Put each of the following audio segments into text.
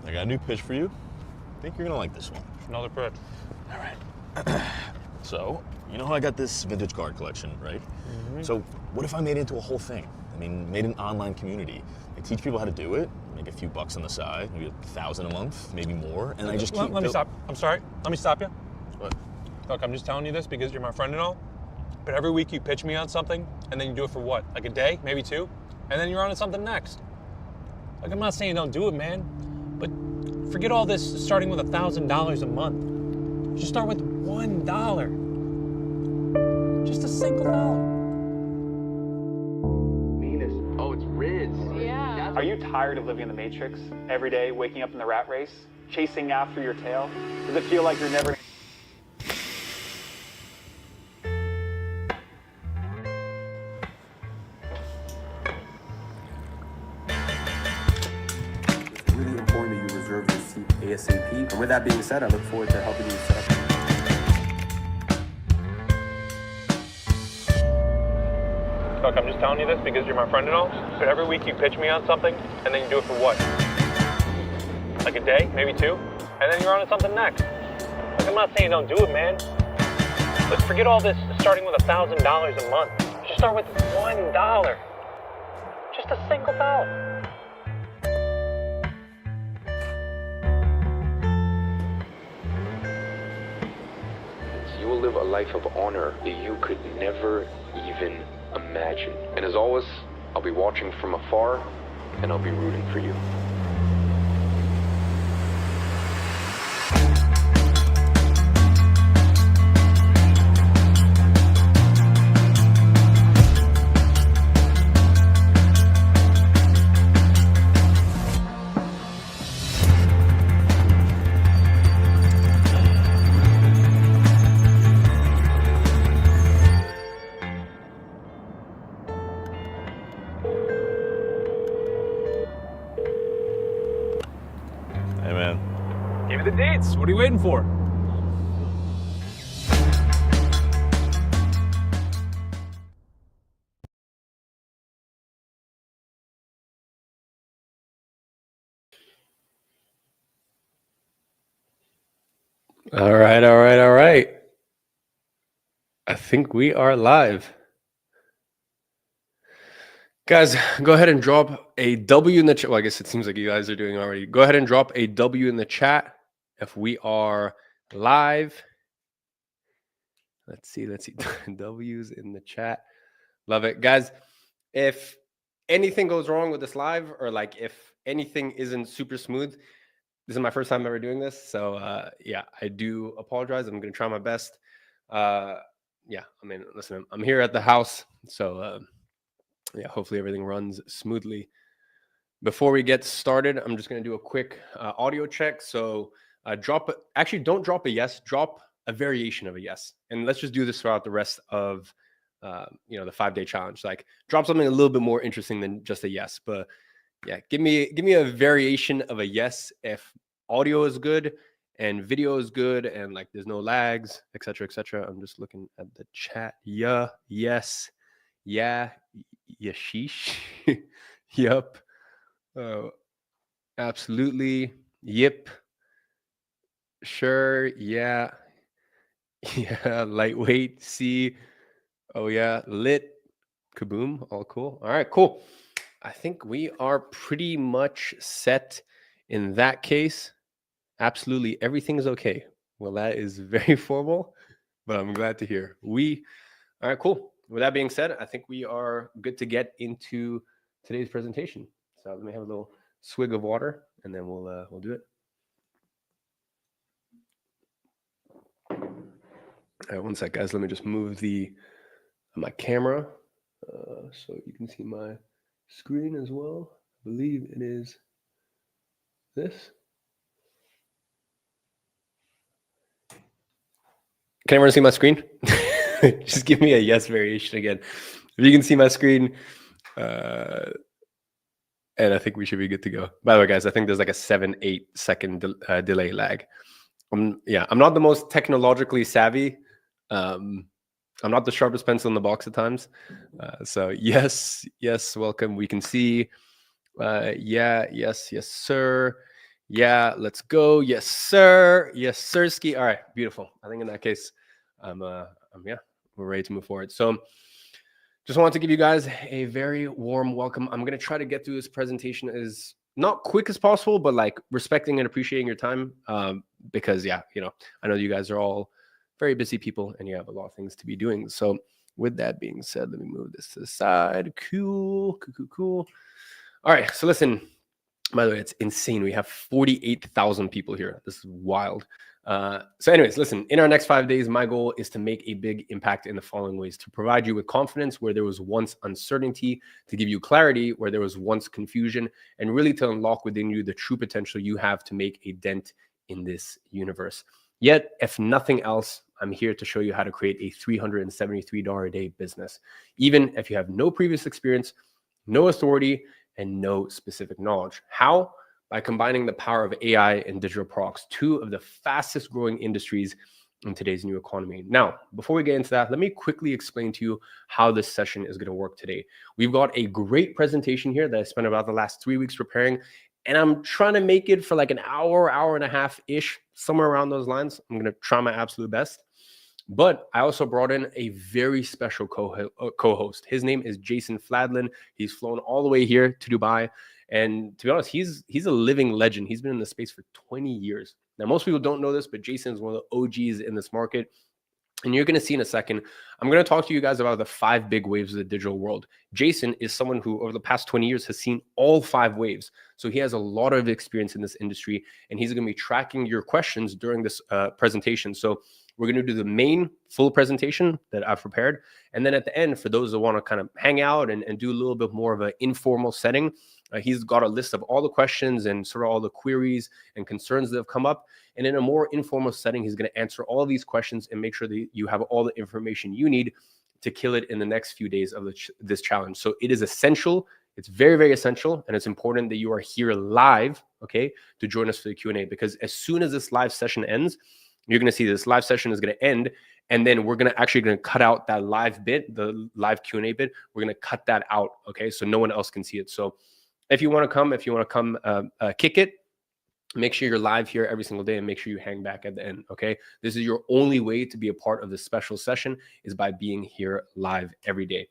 I got a new pitch for you. I think you're gonna like this one. Another pitch. All right. So, you know how I got this vintage card collection, right? Mm-hmm. So, what if I made it into a whole thing? I mean, made an online community. I teach people how to do it, make a few bucks on the side, maybe $1,000 a month, maybe more, and I just keep... Let me stop. I'm sorry. Let me stop you. What? Look, I'm just telling you this because you're my friend and all, but every week you pitch me on something, and then you do it for what? Like a day, maybe two, and then you're on to something next. Like, I'm not saying don't do it, man, but forget all this starting with $1,000 a month. Just start with $1. Just a single dollar. Oh, it's Riz. Yeah. Are you tired of living in the Matrix? Every day, waking up in the rat race? Chasing after your tail? Does it feel like you're never... It's really important that you reserve your seat ASAP. And with that being said, I look forward to helping you set up. Look, I'm just telling you this because you're my friend and all, but every week you pitch me on something, and then you do it for what? Like a day, maybe two, and then you're on to something next. Like, I'm not saying don't do it, man, but forget all this starting with $1,000 a month. Just start with $1. Just a single dollar. You will live a life of honor that you could never even imagine. And as always, I'll be watching from afar, and I'll be rooting for you. Hey, man. Give me the dates. What are you waiting for? All right. I think we are live. Guys, go ahead and drop a W in the chat. Well, I guess it seems like you guys are doing already. Go ahead and drop a W in the chat if we are live. Let's see. W's in the chat. Love it. Guys, if anything goes wrong with this live, or like if anything isn't super smooth, this is my first time ever doing this. So yeah, I do apologize. I'm going to try my best. Yeah, I mean, listen, I'm here at the house. So yeah, hopefully everything runs smoothly. Before we get started, I'm just going to do a quick audio check. So don't drop a yes, drop a variation of a yes. And let's just do this throughout the rest of the 5-day challenge. Like, drop something a little bit more interesting than just a yes. But yeah, give me a variation of a yes if audio is good and video is good and like there's no lags, etc. I'm just looking at the chat. Yeah, yes, yeah, yeshish, yup, absolutely, yip, sure, yeah, lightweight, see, oh yeah, lit, kaboom, all cool. All right, cool. I think we are pretty much set in that case. Absolutely everything is okay. Well, that is very formal, but I'm glad to hear. All right, cool. With that being said, I think we are good to get into today's presentation. So let me have a little swig of water, and then we'll do it. All right, one sec, guys. Let me just move my camera so you can see my screen as well. I believe it is this. Can everyone see my screen? Just give me a yes variation again. If you can see my screen, and I think we should be good to go. By the way, guys, I think there's like a 7-8 second delay lag. I'm not the most technologically savvy. I'm not the sharpest pencil in the box at times. So yes, welcome. We can see. Yeah, yes, sir. Yeah, let's go. Yes, sir. Yes, sirski. All right, beautiful. I think in that case, yeah, we're ready to move forward. So, just wanted to give you guys a very warm welcome. I'm gonna try to get through this presentation as not quick as possible, but like respecting and appreciating your time. Because yeah, I know you guys are all very busy people and you have a lot of things to be doing. So, with that being said, let me move this to the side. Cool. All right. So listen. By the way, it's insane. We have 48,000 people here. This is wild. So anyways, listen, in our next 5 days, my goal is to make a big impact in the following ways: to provide you with confidence where there was once uncertainty, to give you clarity where there was once confusion, and really to unlock within you the true potential you have to make a dent in this universe. Yet, if nothing else, I'm here to show you how to create a $373 a day business, even if you have no previous experience, no authority, and no specific knowledge. How? By combining the power of AI and digital products, two of the fastest growing industries in today's new economy. Now, before we get into that, let me quickly explain to you how this session is going to work today. We've got a great presentation here that I spent about the last 3 weeks preparing, and I'm trying to make it for like an hour and a half-ish, somewhere around those lines. I'm going to try my absolute best. But I also brought in a very special co-host. His name is Jason Fladlin. He's flown all the way here to Dubai. And to be honest, he's a living legend. He's been in the space for 20 years. Now, most people don't know this, but Jason is one of the OGs in this market. And you're going to see in a second, I'm going to talk to you guys about the 5 big waves of the digital world. Jason is someone who over the past 20 years has seen all 5 waves. So he has a lot of experience in this industry, and he's going to be tracking your questions during this presentation. So we're going to do the main full presentation that I've prepared. And then at the end, for those that want to kind of hang out and do a little bit more of an informal setting, he's got a list of all the questions and sort of all the queries and concerns that have come up. And in a more informal setting, he's going to answer all of these questions and make sure that you have all the information you need to kill it in the next few days of this challenge. So it is essential. It's very, very essential. And it's important that you are here live, okay, to join us for the Q&A, because as soon as this live session ends, you're going to see this live session is going to end. And then we're going to cut out that live bit, the live Q&A bit. We're going to cut that out, okay? So no one else can see it. So if you want to come, kick it, make sure you're live here every single day and make sure you hang back at the end, okay? This is your only way to be a part of this special session, is by being here live every day.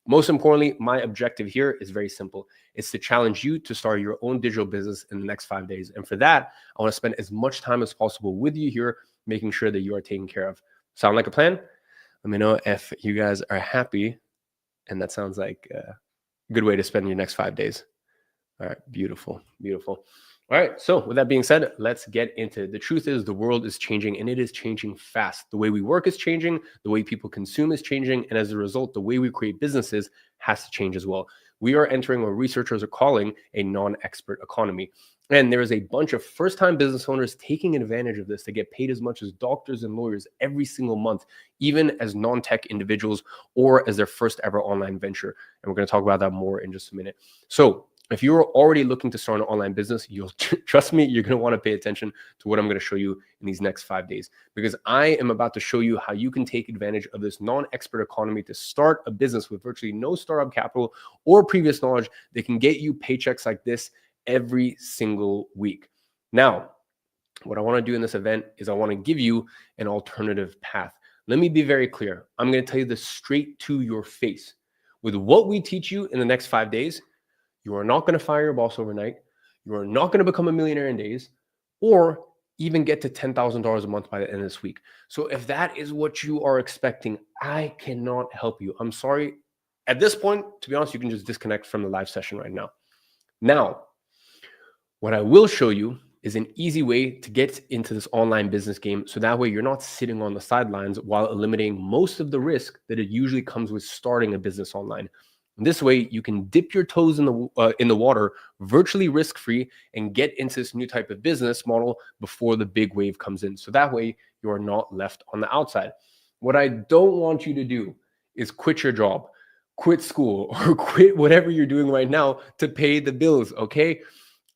Most importantly, my objective here is very simple. It's to challenge you to start your own digital business in the next 5 days. And for that, I want to spend as much time as possible with you here, making sure that you are taken care of. Sound like a plan? Let me know if you guys are happy. And that sounds like a good way to spend your next 5 days. All right, beautiful. All right, so with that being said, let's get into it. The truth is the world is changing, and it is changing fast. The way we work is changing, the way people consume is changing, and as a result, the way we create businesses has to change as well. We are entering what researchers are calling a non-expert economy. And there is a bunch of first-time business owners taking advantage of this to get paid as much as doctors and lawyers every single month, even as non-tech individuals or as their first ever online venture. And we're going to talk about that more in just a minute. So if you're already looking to start an online business, you'll trust me, you're going to want to pay attention to what I'm going to show you in these next 5 days, because I am about to show you how you can take advantage of this non-expert economy to start a business with virtually no startup capital or previous knowledge that can get you paychecks like this every single week. Now, what I want to do in this event is I want to give you an alternative path. Let me be very clear. I'm going to tell you this straight to your face. With what we teach you in the next 5 days, you are not going to fire your boss overnight. You are not going to become a millionaire in days, or even get to $10,000 a month by the end of this week. So if that is what you are expecting, I cannot help you. I'm sorry. At this point, to be honest, you can just disconnect from the live session right now. Now, what I will show you is an easy way to get into this online business game. So that way you're not sitting on the sidelines while eliminating most of the risk that it usually comes with starting a business online. This way, you can dip your toes in the water virtually risk-free and get into this new type of business model before the big wave comes in. So that way, you are not left on the outside. What I don't want you to do is quit your job, quit school, or quit whatever you're doing right now to pay the bills, okay?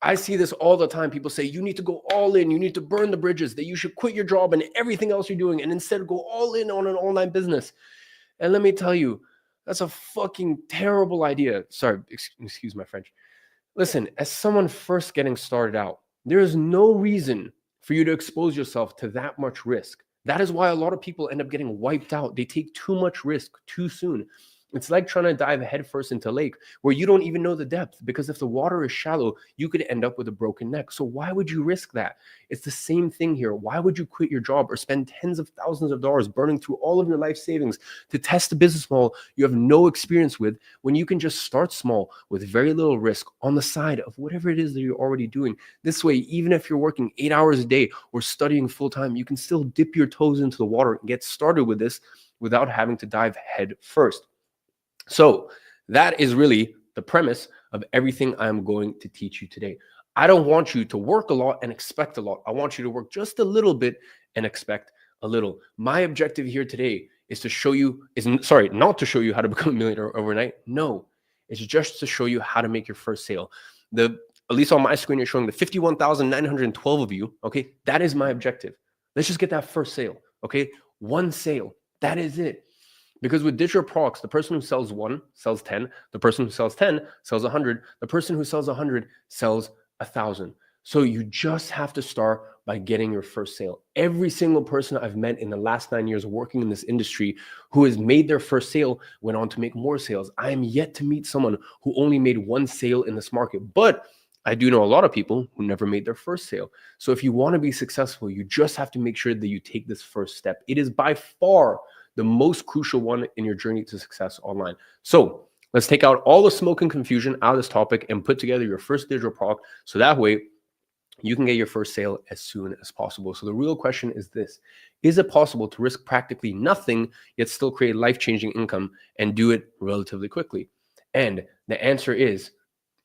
I see this all the time. People say, you need to go all in. You need to burn the bridges, that you should quit your job and everything else you're doing and instead go all in on an online business. And let me tell you, that's a fucking terrible idea. Sorry, excuse my French. Listen, as someone first getting started out, There is no reason for you to expose yourself to that much risk. That is why a lot of people end up getting wiped out. They take too much risk too soon. It's like trying to dive headfirst into a lake where you don't even know the depth, because if the water is shallow, you could end up with a broken neck. So why would you risk that? It's the same thing here. Why would you quit your job or spend tens of thousands of dollars burning through all of your life savings to test a business model you have no experience with, when you can just start small with very little risk on the side of whatever it is that you're already doing? This way, even if you're working 8 hours a day or studying full time, you can still dip your toes into the water and get started with this without having to dive head first. So that is really the premise of everything I'm going to teach you today. I don't want you to work a lot and expect a lot. I want you to work just a little bit and expect a little. My objective here today is to show you, not to show you how to become a millionaire overnight. No, it's just to show you how to make your first sale. At least on my screen, you're showing the 51,912 of you. Okay, that is my objective. Let's just get that first sale. Okay, one sale. That is it. Because with digital products, the person who sells 1 sells 10, the person who sells 10 sells 100, the person who sells 100 sells 1,000. So you just have to start by getting your first sale. Every single person I've met in the last 9 years working in this industry who has made their first sale went on to make more sales. I am yet to meet someone who only made 1 sale in this market, but I do know a lot of people who never made their first sale. So if you want to be successful, you just have to make sure that you take this first step. It is by far the most crucial one in your journey to success online. So let's take out all the smoke and confusion out of this topic and put together your first digital product, so that way you can get your first sale as soon as possible. So the real question is this: is it possible to risk practically nothing yet still create life-changing income and do it relatively quickly? And the answer is,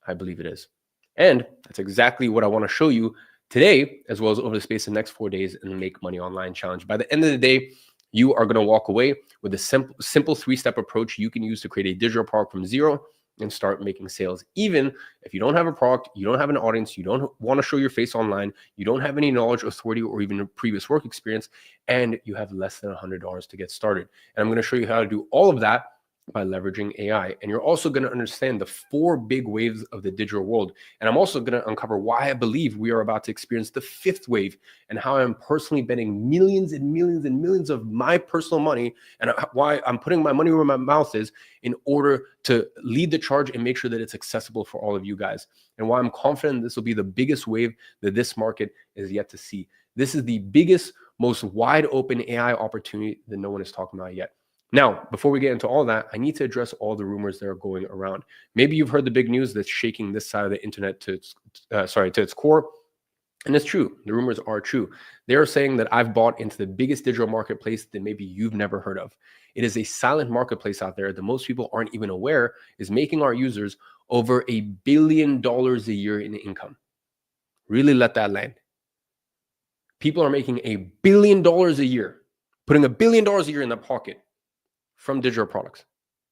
I believe it is. And that's exactly what I want to show you today, as well as over the space of the next 4 days in the Make Money Online Challenge. By the end of the day, you are going to walk away with a simple 3-step approach you can use to create a digital product from zero and start making sales. Even if you don't have a product, you don't have an audience, you don't want to show your face online, you don't have any knowledge, authority, or even a previous work experience, and you have less than $100 to get started. And I'm going to show you how to do all of that by leveraging AI. And you're also going to understand the 4 big waves of the digital world. And I'm also going to uncover why I believe we are about to experience the 5th wave, and how I'm personally betting millions and millions and millions of my personal money, and why I'm putting my money where my mouth is in order to lead the charge and make sure that it's accessible for all of you guys. And why I'm confident this will be the biggest wave that this market is yet to see. This is the biggest, most wide open AI opportunity that no one is talking about yet. Now, before we get into all that, I need to address all the rumors that are going around. Maybe you've heard the big news that's shaking this side of the internet to its core. And it's true. The rumors are true. They are saying that I've bought into the biggest digital marketplace that maybe you've never heard of. It is a silent marketplace out there that most people aren't even aware is making our users over $1 billion a year in income. Really let that land. People are making $1 billion a year, putting $1 billion a year in their pocket from digital products.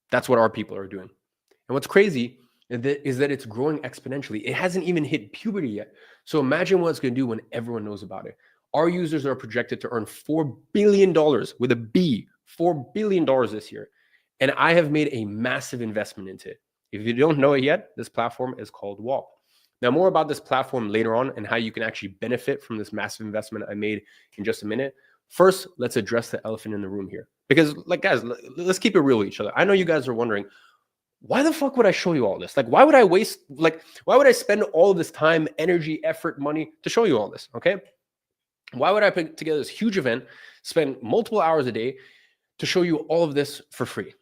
That's what our people are doing. And what's crazy is that it's growing exponentially. It hasn't even hit puberty yet. So imagine what it's going to do when everyone knows about it. Our users are projected to earn $4 billion with a B, $4 billion this year. And I have made a massive investment into it. If you don't know it yet, this platform is called WAP. Now, more about this platform later on and how you can actually benefit from this massive investment I made in just a minute. First, let's address the elephant in the room here. Because, guys, let's keep it real with each other. I know you guys are wondering, why the fuck would I show you all this? Why would I spend all of this time, energy, effort, money to show you all this, okay? Why would I put together this huge event, spend multiple hours a day to show you all of this for free?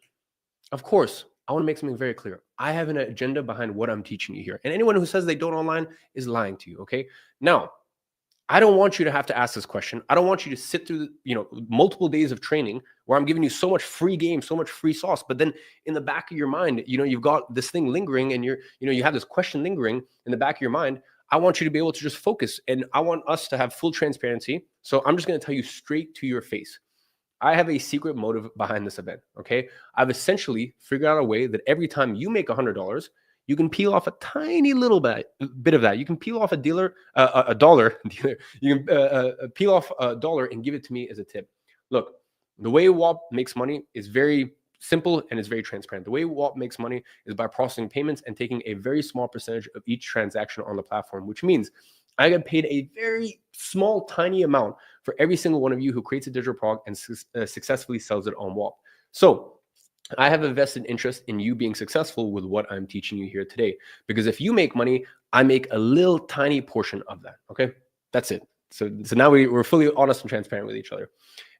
Of course, I want to make something very clear. I have an agenda behind what I'm teaching you here. And anyone who says they don't online is lying to you, okay? Now, I don't want you to have to ask this question. I don't want you to sit through, multiple days of training where I'm giving you so much free game, so much free sauce. But then in the back of your mind, you've got this thing lingering, and you have this question lingering in the back of your mind. I want you to be able to just focus, and I want us to have full transparency. So I'm just going to tell you straight to your face. I have a secret motive behind this event. Okay. I've essentially figured out a way that every time you make $100, you can peel off a tiny little bit of that. You can peel off a dollar. You can peel off a dollar and give it to me as a tip. Look, the way WAP makes money is very simple and it's very transparent. The way WAP makes money is by processing payments and taking a very small percentage of each transaction on the platform, which means I get paid a very small, tiny amount for every single one of you who creates a digital product and successfully sells it on WAP. So I have a vested interest in you being successful with what I'm teaching you here today. Because if you make money, I make a little tiny portion of that. Okay, that's it. So now we're fully honest and transparent with each other.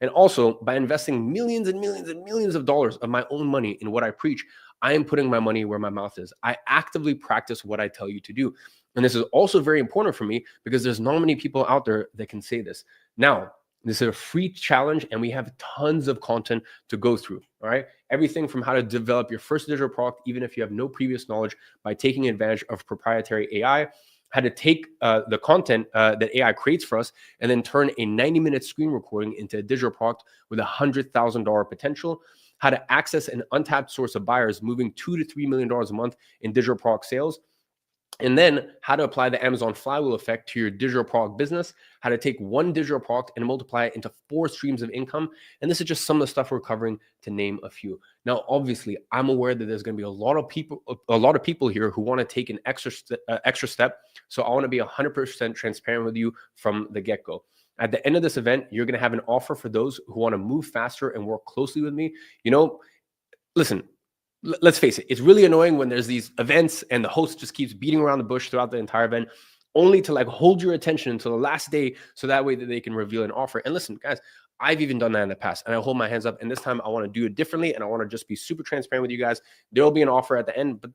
And also, by investing millions and millions and millions of dollars of my own money in what I preach, I am putting my money where my mouth is. I actively practice what I tell you to do. And this is also very important for me because there's not many people out there that can say this. Now, this is a free challenge and we have tons of content to go through, all right? Everything from how to develop your first digital product, even if you have no previous knowledge, by taking advantage of proprietary AI, how to take the content that AI creates for us and then turn a 90-minute screen recording into a digital product with $100,000 potential, how to access an untapped source of buyers moving $2 to $3 million a month in digital product sales, and then how to apply the Amazon flywheel effect to your digital product business, how to take one digital product and multiply it into 4 streams of income. And this is just some of the stuff we're covering, to name a few. Now, obviously, I'm aware that there's going to be a lot of people here who want to take an extra step. So I want to be 100% transparent with you from the get-go. At the end of this event, you're going to have an offer for those who want to move faster and work closely with me. You know, listen, let's face it, it's really annoying when there's these events and the host just keeps beating around the bush throughout the entire event, only to like hold your attention until the last day so that way that they can reveal an offer. And listen, guys, I've even done that in the past and I hold my hands up, and this time I want to do it differently and I want to just be super transparent with you guys. There will be an offer at the end, but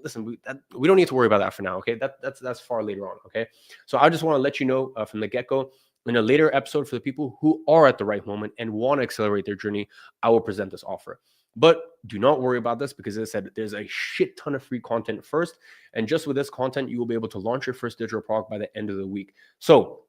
listen, we don't need to worry about that for now, okay? That's far later on, okay? So I just want to let you know from the get-go, in a later episode, for the people who are at the right moment and want to accelerate their journey, I will present this offer. But do not worry about this because, as I said, there's a shit ton of free content first. And just with this content, you will be able to launch your first digital product by the end of the week. So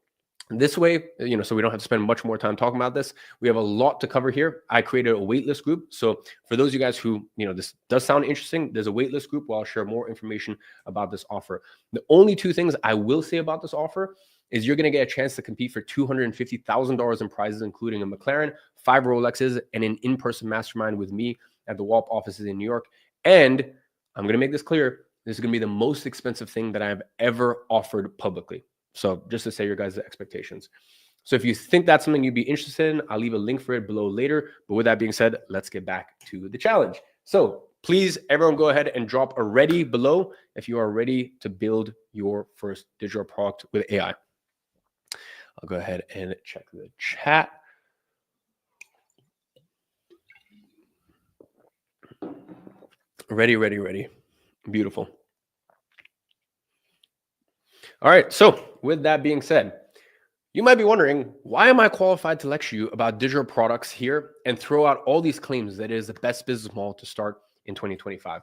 this way, you know, so we don't have to spend much more time talking about this. We have a lot to cover here. I created a waitlist group. So for those of you guys who, you know, this does sound interesting, there's a waitlist group where I'll share more information about this offer. The only 2 things I will say about this offer is you're going to get a chance to compete for $250,000 in prizes, including a McLaren, 5 Rolexes, and an in-person mastermind with me at the WAP offices in New York. And I'm going to make this clear, this is going to be the most expensive thing that I've ever offered publicly. So just to set your guys' expectations. So if you think that's something you'd be interested in, I'll leave a link for it below later. But with that being said, let's get back to the challenge. So please, everyone, go ahead and drop a ready below if you are ready to build your first digital product with AI. I'll go ahead and check the chat. Ready, ready, ready. Beautiful. All right. So with that being said, you might be wondering, why am I qualified to lecture you about digital products here and throw out all these claims that it is the best business model to start in 2025?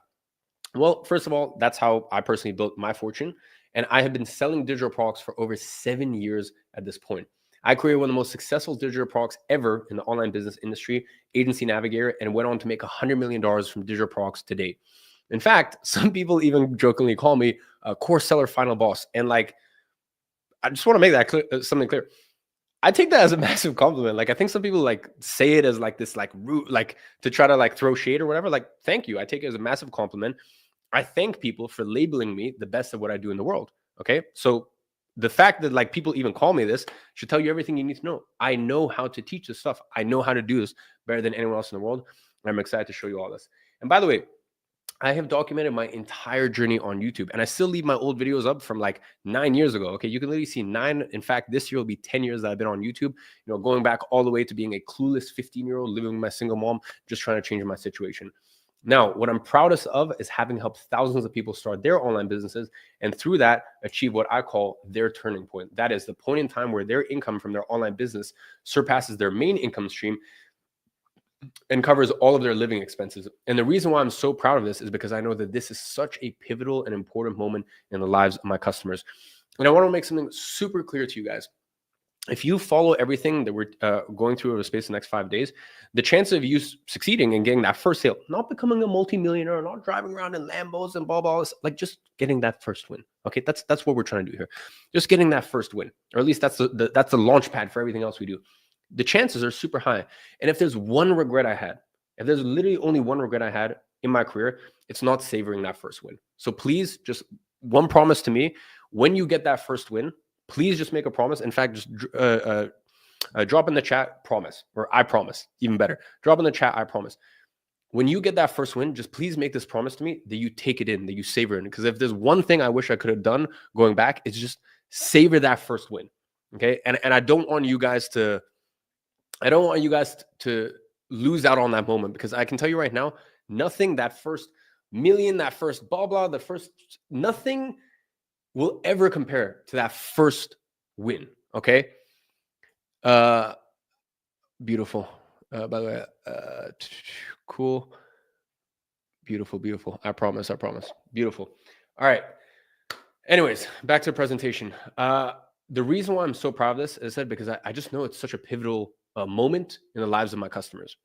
Well, first of all, that's how I personally built my fortune. And I have been selling digital products for over 7 years at this point. I created one of the most successful digital products ever in the online business industry, Agency Navigator, and went on to make $100 million from digital products to date. In fact, some people even jokingly call me a course seller final boss. And like, I just want to make that clear, something clear. I take that as a massive compliment. Like, I think some people like say it as like this, like rude, like to try to like throw shade or whatever. Like, thank you. I take it as a massive compliment. I thank people for labeling me the best of what I do in the world. Okay. So the fact that like people even call me this should tell you everything you need to know. I know how to teach this stuff. I know how to do this better than anyone else in the world. And I'm excited to show you all this. And by the way, I have documented my entire journey on YouTube, and I still leave my old videos up from like 9 years ago. Okay. You can literally see 9. In fact, this year will be 10 years that I've been on YouTube, you know, going back all the way to being a clueless 15-year-old living with my single mom, just trying to change my situation. Now, what I'm proudest of is having helped thousands of people start their online businesses and through that achieve what I call their turning point. That is the point in time where their income from their online business surpasses their main income stream and covers all of their living expenses. And the reason why I'm so proud of this is because I know that this is such a pivotal and important moment in the lives of my customers. And I want to make something super clear to you guys. If you follow everything that we're going through over the space of the next 5 days, the chance of you succeeding and getting that first sale, not becoming a multimillionaire, not driving around in Lambos and blah, blah, like just getting that first win. Okay, that's what we're trying to do here. Just getting that first win, or at least that's the launch pad for everything else we do. The chances are super high. And if there's one regret I had, if there's literally only one regret I had in my career, it's not savoring that first win. So please, just one promise to me, when you get that first win, please just make a promise. In fact, just drop in the chat, promise, or I promise, even better. Drop in the chat, I promise. When you get that first win, just please make this promise to me that you take it in, that you savor it. Because if there's one thing I wish I could have done going back, it's just savor that first win. Okay. And I don't want you guys to, lose out on that moment, because I can tell you right now, nothing, that first million, that first blah, blah, nothing will ever compare to that first win. Okay. Beautiful. By the way, cool. Beautiful. I promise. Beautiful. All right. Anyways, back to the presentation. The reason why I'm so proud of this is that because I just know it's such a pivotal moment in the lives of my customers.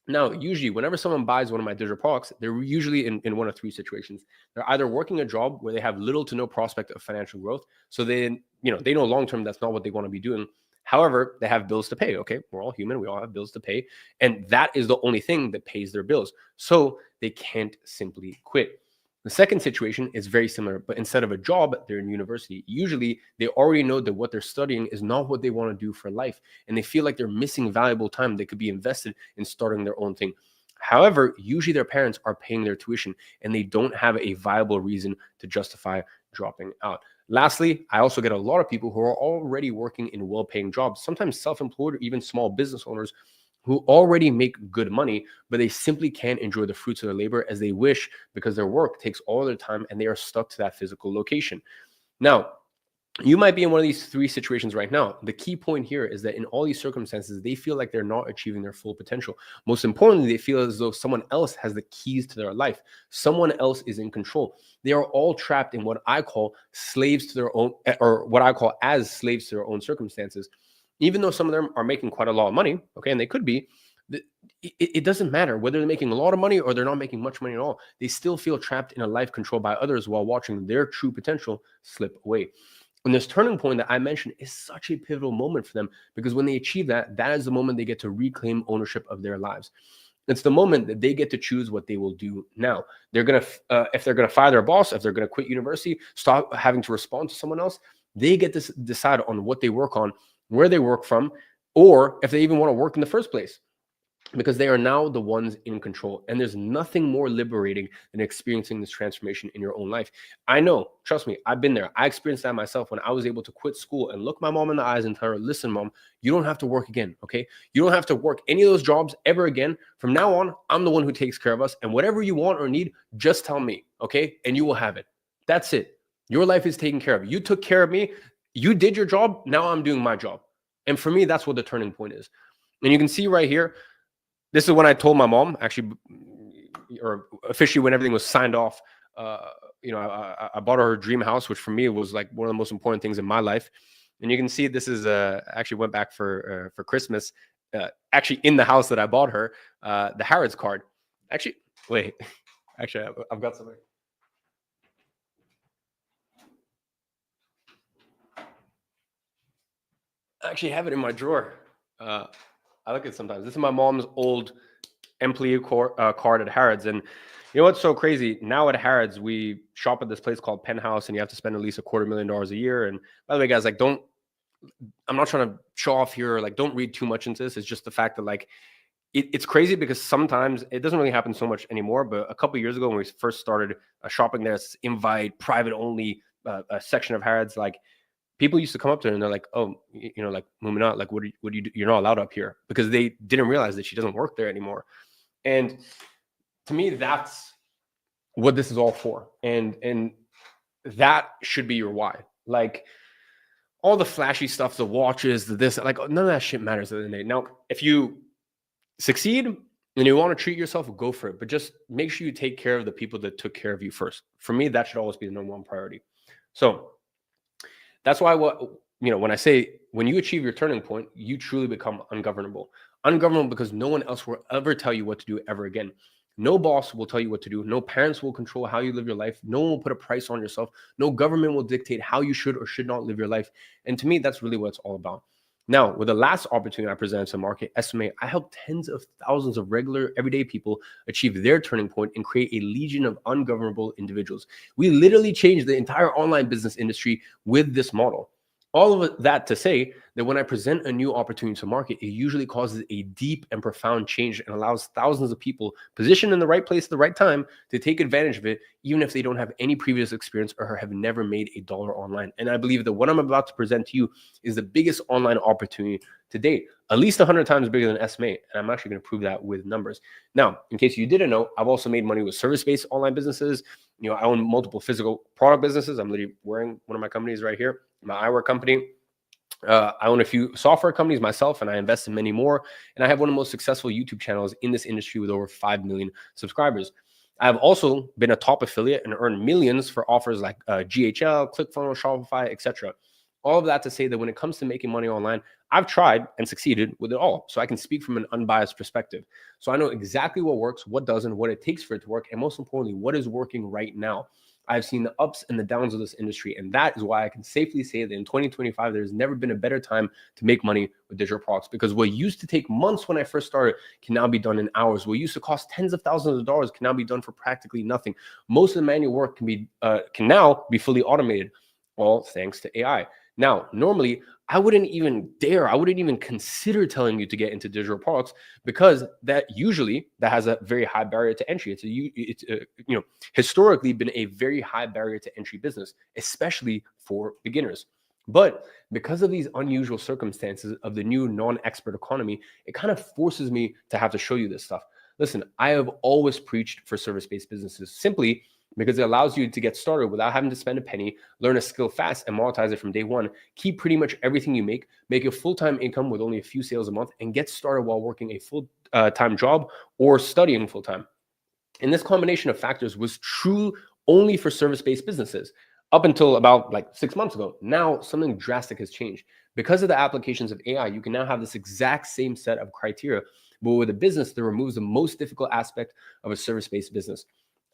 Now, usually whenever someone buys one of my digital products, they're usually in one of three situations. They're either working a job where they have little to no prospect of financial growth. So they know long-term, that's not what they want to be doing. However, they have bills to pay. Okay, we're all human. We all have bills to pay. And that is the only thing that pays their bills. So they can't simply quit. The second situation is very similar, but instead of a job, they're in university. Usually, they already know that what they're studying is not what they want to do for life. And they feel like they're missing valuable time that could be invested in starting their own thing. However, usually their parents are paying their tuition and they don't have a viable reason to justify dropping out. Lastly, I also get a lot of people who are already working in well-paying jobs, sometimes self-employed or even small business owners who already make good money, but they simply can't enjoy the fruits of their labor as they wish because their work takes all their time and they are stuck to that physical location. Now, you might be in one of these three situations right now. The key point here is that in all these circumstances, they feel like they're not achieving their full potential. Most importantly, they feel as though someone else has the keys to their life. Someone else is in control. They are all trapped in what I call slaves to their own, or what I call as slaves to their own circumstances. Even though some of them are making quite a lot of money, okay, and they could be, it doesn't matter whether they're making a lot of money or they're not making much money at all. They still feel trapped in a life controlled by others while watching their true potential slip away. And this turning point that I mentioned is such a pivotal moment for them, because when they achieve that, that is the moment they get to reclaim ownership of their lives. It's the moment that they get to choose what they will do now. They're going to, if they're going to fire their boss, if they're going to quit university, stop having to respond to someone else, they get to decide on what they work on, where they work from, or if they even want to work in the first place, because they are now the ones in control. And there's nothing more liberating than experiencing this transformation in your own life. I know, trust me, I've been there. I experienced that myself when I was able to quit school and look my mom in the eyes and tell her, listen, mom, you don't have to work again, okay? You don't have to work any of those jobs ever again. From now on, I'm the one who takes care of us. And whatever you want or need, just tell me, okay? And you will have it. That's it. Your life is taken care of. You took care of me. You did your job. Now I'm doing my job. And for me, that's what the turning point is. And you can see right here, this is when I told my mom, actually, or officially when everything was signed off. I bought her dream house, which for me was like one of the most important things in my life. And you can see this is actually went back for Christmas, actually in the house that I bought her, the Harrods card. Actually, wait, actually I've got something. I actually have it in my drawer. I look at it sometimes. This is my mom's old employee card at Harrods. And you know what's so crazy? Now at Harrods, we shop at this place called Penthouse, and you have to spend at least $250,000 a year. And by the way, guys, like, I'm not trying to show off here. Like, don't read too much into this. It's just the fact that, like, it's crazy because sometimes it doesn't really happen so much anymore. But a couple of years ago, when we first started shopping there, it's invite, private only section of Harrods, like, people used to come up to her and they're like, oh, like, Muminat, like, what do you do? You're not allowed up here, because they didn't realize that she doesn't work there anymore. And to me, that's what this is all for. And that should be your why. Like, all the flashy stuff, the watches, the this, like, none of that shit matters at the end of the day. Now, if you succeed and you want to treat yourself, go for it. But just make sure you take care of the people that took care of you first. For me, that should always be the number one priority. So that's why when I say, when you achieve your turning point, you truly become ungovernable. Ungovernable because no one else will ever tell you what to do ever again. No boss will tell you what to do. No parents will control how you live your life. No one will put a price on yourself. No government will dictate how you should or should not live your life. And to me, that's really what it's all about. Now, with the last opportunity I presented to the market, estimate, I helped tens of thousands of regular, everyday people achieve their turning point and create a legion of ungovernable individuals. We literally changed the entire online business industry with this model. All of that to say that when I present a new opportunity to market, it usually causes a deep and profound change and allows thousands of people positioned in the right place at the right time to take advantage of it, even if they don't have any previous experience or have never made a dollar online. And I believe that what I'm about to present to you is the biggest online opportunity to date, at least 100 times bigger than estimate. And I'm actually going to prove that with numbers. Now, in case you didn't know, I've also made money with service-based online businesses. I own multiple physical product businesses. I'm literally wearing one of my companies right here, my eyewear company. I own a few software companies myself, and I invest in many more. And I have one of the most successful YouTube channels in this industry with over 5 million subscribers. I've also been a top affiliate and earned millions for offers like GHL, ClickFunnels, Shopify, etc. All of that to say that when it comes to making money online, I've tried and succeeded with it all. So I can speak from an unbiased perspective. So I know exactly what works, what doesn't, what it takes for it to work, and most importantly, what is working right now. I've seen the ups and the downs of this industry, and that is why I can safely say that in 2025, there's never been a better time to make money with digital products, because what used to take months when I first started can now be done in hours. What used to cost tens of thousands of dollars can now be done for practically nothing. Most of the manual work can now be fully automated, all thanks to AI. Now, normally, I wouldn't even consider telling you to get into digital products, because that has a very high barrier to entry. It's historically been a very high barrier to entry business, especially for beginners. But because of these unusual circumstances of the new non-expert economy, it kind of forces me to have to show you this stuff. Listen, I have always preached for service-based businesses simply because it allows you to get started without having to spend a penny, learn a skill fast, and monetize it from day one. Keep pretty much everything you make a full-time income with only a few sales a month, and get started while working a full-time job or studying full-time. And this combination of factors was true only for service-based businesses up until about 6 months ago. Now, something drastic has changed. Because of the applications of AI, you can now have this exact same set of criteria, but with a business that removes the most difficult aspect of a service-based business: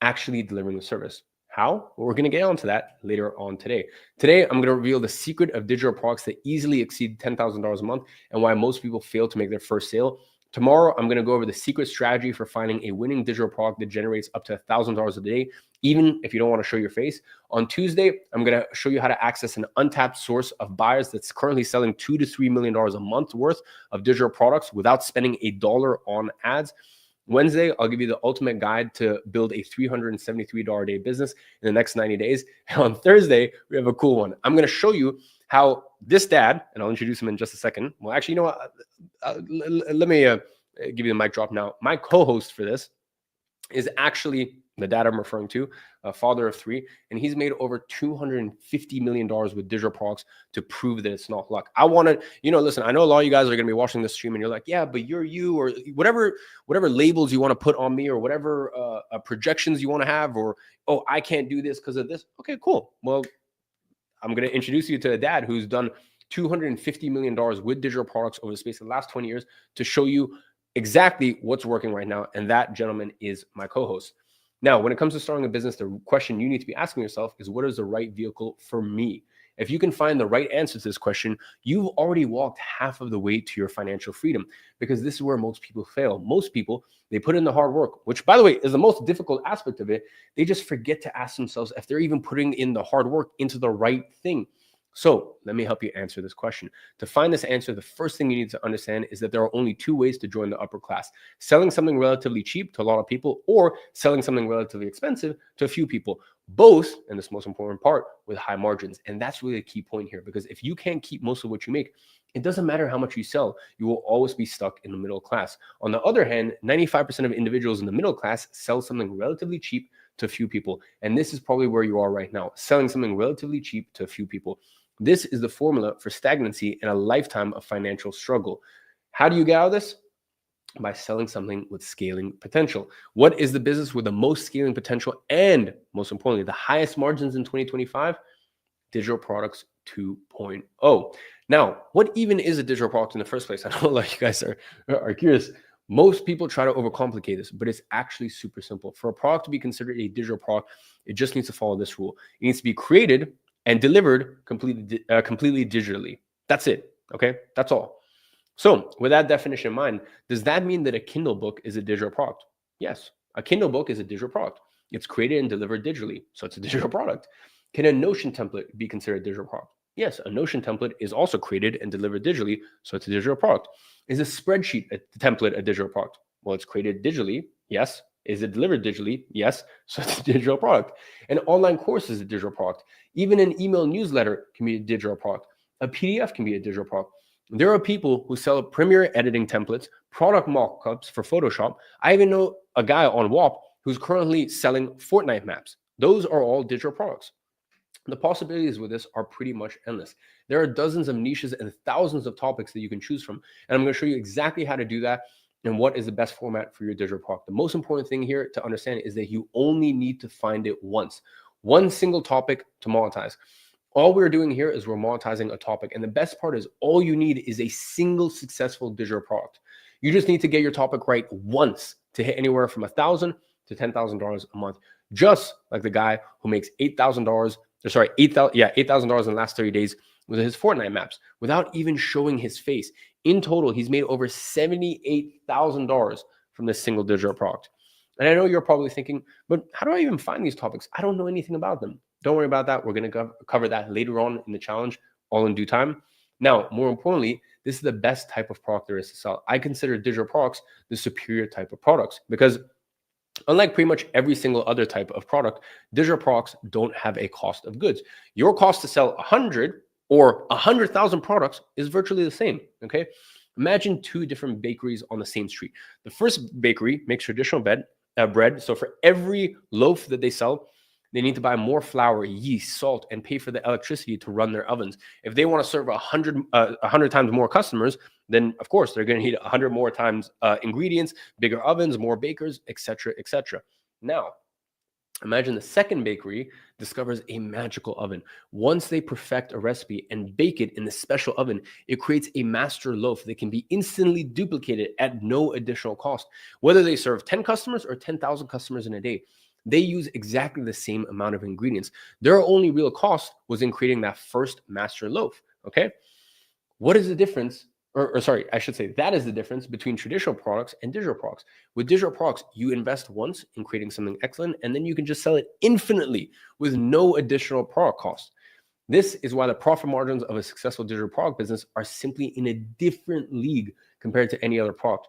actually delivering the service. How? Well, we're going to get onto that later on today. Today, I'm going to reveal the secret of digital products that easily exceed $10,000 a month and why most people fail to make their first sale. Tomorrow, I'm going to go over the secret strategy for finding a winning digital product that generates up to $1,000 a day, even if you don't want to show your face. On Tuesday, I'm going to show you how to access an untapped source of buyers that's currently selling $2 to $3 million a month worth of digital products without spending a dollar on ads. Wednesday, I'll give you the ultimate guide to build a $373 a day business in the next 90 days. And on Thursday, we have a cool one. I'm going to show you how this dad, and I'll introduce him in just a second. Well, actually, you know what? Let me give you the mic drop now. My co-host for this is actually the dad I'm referring to, a father of 3, and he's made over $250 million with digital products to prove that it's not luck. I want to, listen, I know a lot of you guys are going to be watching this stream and you're like, yeah, but you're you, or whatever labels you want to put on me, or whatever projections you want to have, or, oh, I can't do this because of this. Okay, cool. Well, I'm going to introduce you to a dad who's done $250 million with digital products over the space of the last 20 years to show you exactly what's working right now. And that gentleman is my co-host. Now, when it comes to starting a business, the question you need to be asking yourself is, what is the right vehicle for me? If you can find the right answer to this question, you've already walked half of the way to your financial freedom, because this is where most people fail. Most people, they put in the hard work, which, by the way, is the most difficult aspect of it. They just forget to ask themselves if they're even putting in the hard work into the right thing. So let me help you answer this question. To find this answer, the first thing you need to understand is that there are only 2 ways to join the upper class: selling something relatively cheap to a lot of people, or selling something relatively expensive to a few people. Both, and this most important part, with high margins. And that's really a key point here, because if you can't keep most of what you make, it doesn't matter how much you sell, you will always be stuck in the middle class. On the other hand, 95% of individuals in the middle class sell something relatively cheap to a few people. And this is probably where you are right now, selling something relatively cheap to a few people. This is the formula for stagnancy and a lifetime of financial struggle. How do you get out of this? By selling something with scaling potential. What is the business with the most scaling potential and, most importantly, the highest margins in 2025? Digital products 2.0. Now, what even is a digital product in the first place? I know a lot of you guys are curious. Most people try to overcomplicate this, but it's actually super simple. For a product to be considered a digital product, it just needs to follow this rule. It needs to be created and delivered completely digitally. That's it. Okay, that's all. So with that definition in mind, does that mean that a Kindle book is a digital product? Yes, a Kindle book is a digital product. It's created and delivered digitally, so it's a digital product. Can a Notion template be considered a digital product? Yes, a Notion template is also created and delivered digitally, so it's a digital product. Is a spreadsheet a template a digital product? Well, it's created digitally, yes. Is it delivered digitally? Yes, so it's a digital product. An online course is a digital product. Even an email newsletter can be a digital product. A PDF can be a digital product. There are people who sell Premiere editing templates, product mockups for Photoshop. I even know a guy on WAP who's currently selling Fortnite maps. Those are all digital products. The possibilities with this are pretty much endless. There are dozens of niches and thousands of topics that you can choose from. And I'm going to show you exactly how to do that and what is the best format for your digital product. The most important thing here to understand is that you only need to find it once. One single topic to monetize. All we're doing here is we're monetizing a topic. And the best part is all you need is a single successful digital product. You just need to get your topic right once to hit anywhere from $1,000 to $10,000 a month. Just like the guy who makes $8,000 in the last 30 days with his Fortnite maps without even showing his face. In total, he's made over $78,000 from this single digital product. And I know you're probably thinking, but how do I even find these topics? I don't know anything about them. Don't worry about that. We're going to cover that later on in the challenge, all in due time. Now, more importantly, this is the best type of product there is to sell. I consider digital products the superior type of products because unlike pretty much every single other type of product, digital products don't have a cost of goods. Your cost to sell 100 or 100,000 products is virtually the same, okay? Imagine two different bakeries on the same street. The first bakery makes traditional bread. So for every loaf that they sell, they need to buy more flour, yeast, salt, and pay for the electricity to run their ovens. If they want to serve 100 times more customers, then of course they're going to need 100 more times ingredients, bigger ovens, more bakers, etc., etc. Now, imagine the second bakery discovers a magical oven. Once they perfect a recipe and bake it in the special oven, it creates a master loaf that can be instantly duplicated at no additional cost. Whether they serve 10 customers or 10,000 customers in a day, they use exactly the same amount of ingredients. Their only real cost was in creating that first master loaf, okay? What is the difference? That is the difference between traditional products and digital products. With digital products, you invest once in creating something excellent, and then you can just sell it infinitely with no additional product cost. This is why the profit margins of a successful digital product business are simply in a different league compared to any other product.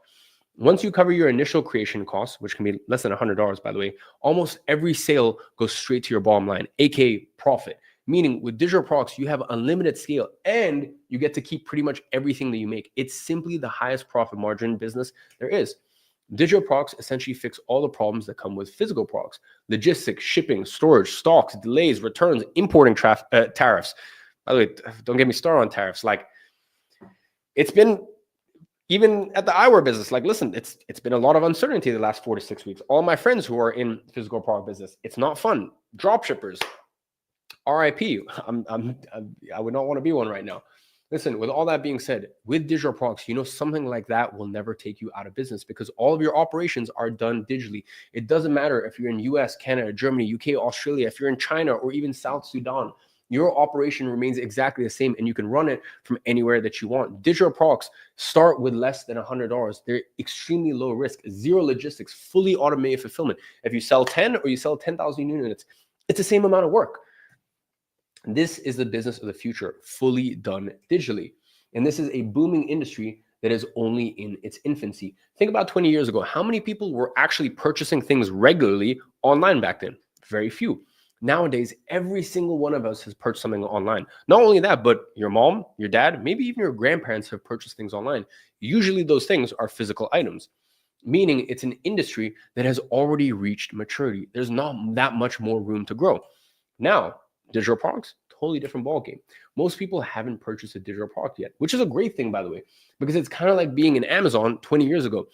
Once you cover your initial creation costs, which can be less than $100, by the way, almost every sale goes straight to your bottom line, aka profit. Meaning with digital products, you have unlimited scale and you get to keep pretty much everything that you make. It's simply the highest profit margin business there is. Digital products essentially fix all the problems that come with physical products: logistics, shipping, storage, stocks, delays, returns, importing tariffs. By the way, don't get me started on tariffs. Like, it's been, even at the eyewear business, like, listen, it's been a lot of uncertainty the last 4 to 6 weeks. All my friends who are in physical product business, it's not fun. Drop shippers, RIP. I would not want to be one right now. Listen, with all that being said, with digital products, something like that will never take you out of business because all of your operations are done digitally. It doesn't matter if you're in US, Canada, Germany, UK, Australia, if you're in China or even South Sudan, your operation remains exactly the same and you can run it from anywhere that you want. Digital products start with less than $100. They're extremely low risk, zero logistics, fully automated fulfillment. If you sell 10 or you sell 10,000 units, it's the same amount of work. This is the business of the future, fully done digitally. And this is a booming industry that is only in its infancy. Think about 20 years ago. How many people were actually purchasing things regularly online back then? Very few. Nowadays, every single one of us has purchased something online. Not only that, but your mom, your dad, maybe even your grandparents have purchased things online. Usually those things are physical items, meaning it's an industry that has already reached maturity. There's not that much more room to grow. Now, digital products, totally different ballgame. Most people haven't purchased a digital product yet, which is a great thing, by the way, because it's kind of like being in Amazon 20 years ago.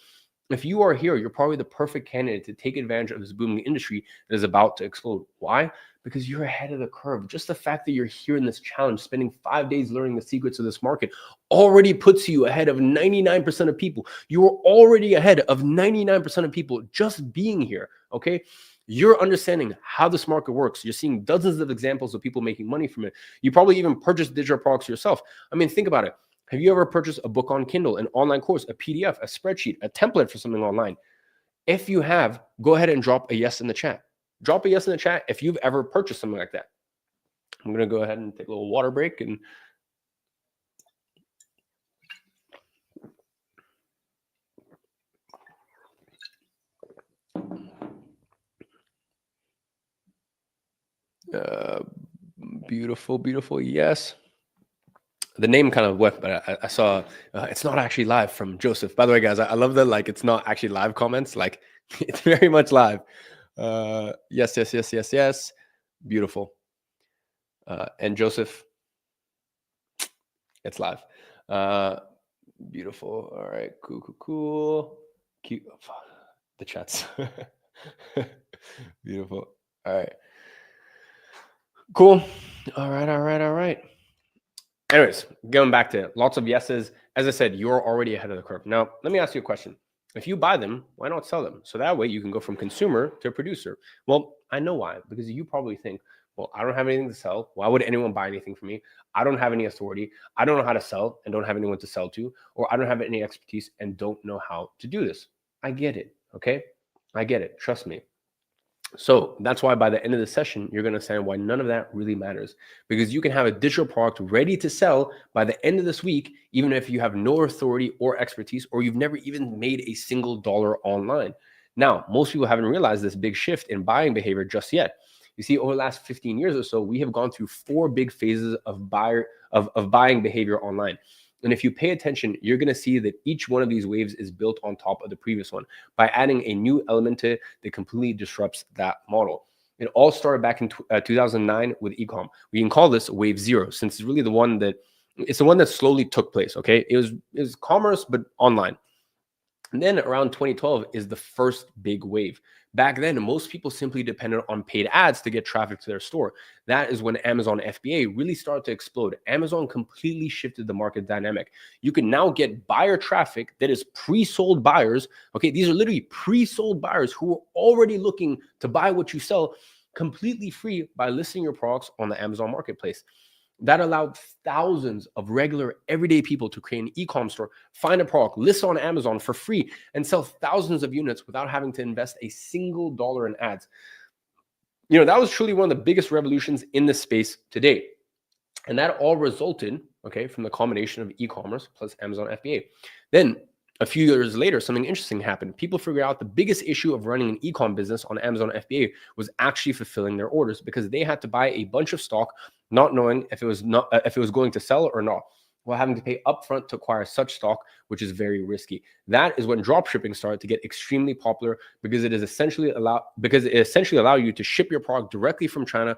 If you are here, you're probably the perfect candidate to take advantage of this booming industry that is about to explode. Why? Because you're ahead of the curve. Just the fact that you're here in this challenge, spending 5 days learning the secrets of this market, already puts you ahead of 99% of people. You are already ahead of 99% of people just being here, okay? You're understanding how this market works. You're seeing dozens of examples of people making money from it. You probably even purchased digital products yourself. I mean, think about it. Have you ever purchased a book on Kindle, an online course, a PDF, a spreadsheet, a template for something online? If you have, go ahead and drop a yes in the chat. Drop a yes in the chat if you've ever purchased something like that. I'm going to go ahead and take a little water break and beautiful, beautiful. Yes. The name kind of went, but I saw it's not actually live from Joseph. By the way, guys, I love that. Like, it's not actually live comments. Like, it's very much live. Yes, yes, yes, yes, yes. Beautiful. And Joseph, it's live. Beautiful. All right. Cool, cool, cool. Cute. Oh, fuck. The chats. Beautiful. All right. Cool. All right, all right, all right. Anyways, going back to it, lots of yeses. As I said, you're already ahead of the curve. Now, let me ask you a question. If you buy them, why not sell them? So that way you can go from consumer to producer. Well, I know why, because you probably think, well, I don't have anything to sell. Why would anyone buy anything from me? I don't have any authority. I don't know how to sell and don't have anyone to sell to, or I don't have any expertise and don't know how to do this. I get it, okay? I get it, trust me. So that's why by the end of the session, you're going to understand why none of that really matters, because you can have a digital product ready to sell by the end of this week, even if you have no authority or expertise, or you've never even made a single dollar online. Now, most people haven't realized this big shift in buying behavior just yet. You see, over the last 15 years or so, we have gone through 4 big phases of buying behavior online. And if you pay attention, you're going to see that each one of these waves is built on top of the previous one by adding a new element to it that completely disrupts that model. It all started back in 2009 with e-com. We can call this wave 0, since it's really the one that slowly took place. Okay, it was commerce, but online. And then around 2012 is the first big wave. Back then, most people simply depended on paid ads to get traffic to their store. That is when Amazon FBA really started to explode. Amazon completely shifted the market dynamic. You can now get buyer traffic that is pre-sold buyers. Okay, these are literally pre-sold buyers who are already looking to buy what you sell completely free by listing your products on the Amazon marketplace. That allowed thousands of regular everyday people to create an e-com store, find a product, list on Amazon for free, and sell thousands of units without having to invest a single dollar in ads. You know, that was truly one of the biggest revolutions in the space to date. And that all resulted, okay, from the combination of e-commerce plus Amazon FBA. Then a few years later, something interesting happened. People figured out the biggest issue of running an e-com business on Amazon FBA was actually fulfilling their orders, because they had to buy a bunch of stock, not knowing if it was going to sell or not, while having to pay upfront to acquire such stock, which is very risky. That is when dropshipping started to get extremely popular, because it essentially allow you to ship your product directly from China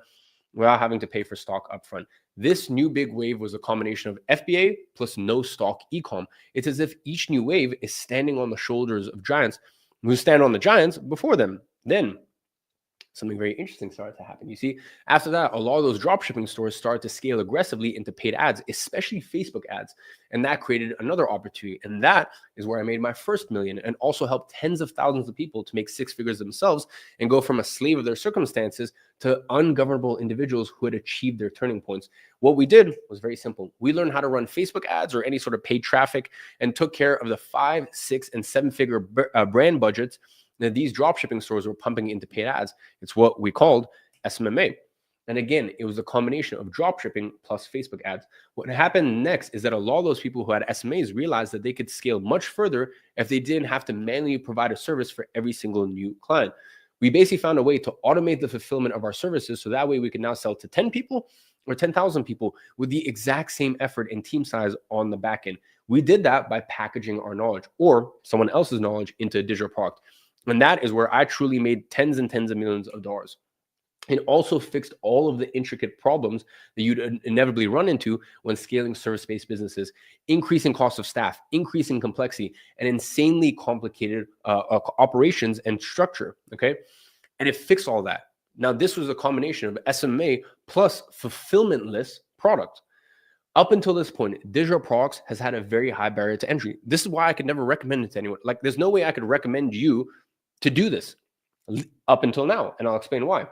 without having to pay for stock upfront. This new big wave was a combination of FBA plus no stock e-com. It's as if each new wave is standing on the shoulders of giants who stand on the giants before them. Then something very interesting started to happen. You see, after that, a lot of those dropshipping stores started to scale aggressively into paid ads, especially Facebook ads. And that created another opportunity. And that is where I made my first million, and also helped tens of thousands of people to make 6 figures themselves and go from a slave of their circumstances to ungovernable individuals who had achieved their turning points. What we did was very simple. We learned how to run Facebook ads or any sort of paid traffic, and took care of the 5, 6, and 7-figure brand budgets that these dropshipping stores were pumping into paid ads. It's what we called SMMA. And again, it was a combination of dropshipping plus Facebook ads. What happened next is that a lot of those people who had SMAs realized that they could scale much further if they didn't have to manually provide a service for every single new client. We basically found a way to automate the fulfillment of our services, so that way we can now sell to 10 people or 10,000 people with the exact same effort and team size on the back end. We did that by packaging our knowledge or someone else's knowledge into a digital product. And that is where I truly made tens and tens of millions of dollars. It also fixed all of the intricate problems that you'd inevitably run into when scaling service-based businesses, increasing cost of staff, increasing complexity, and insanely complicated operations and structure, okay? And it fixed all that. Now, this was a combination of SMA plus fulfillmentless product. Up until this point, digital products has had a very high barrier to entry. This is why I could never recommend it to anyone. Like, there's no way I could recommend you to do this up until now, and I'll explain why.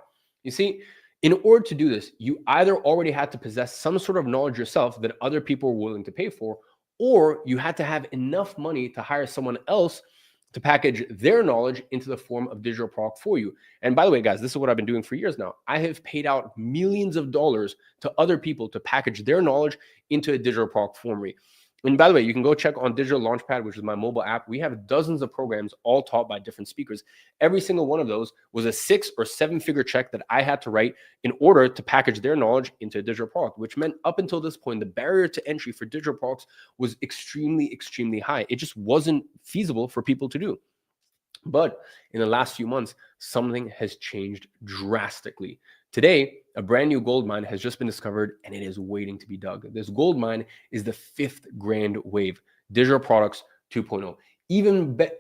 You see, in order to do this, you either already had to possess some sort of knowledge yourself that other people were willing to pay for, or you had to have enough money to hire someone else to package their knowledge into the form of digital product for you. And by the way, guys, this is what I've been doing for years now. I have paid out millions of dollars to other people to package their knowledge into a digital product for me. And by the way, you can go check on Digital Launchpad, which is my mobile app. We have dozens of programs all taught by different speakers. Every single one of those was a 6 or 7 figure check that I had to write in order to package their knowledge into a digital product, which meant up until this point, the barrier to entry for digital products was extremely, extremely high. It just wasn't feasible for people to do. But in the last few months, something has changed drastically. Today, a brand new gold mine has just been discovered and it is waiting to be dug. This gold mine is the 5th grand wave, digital products 2.0.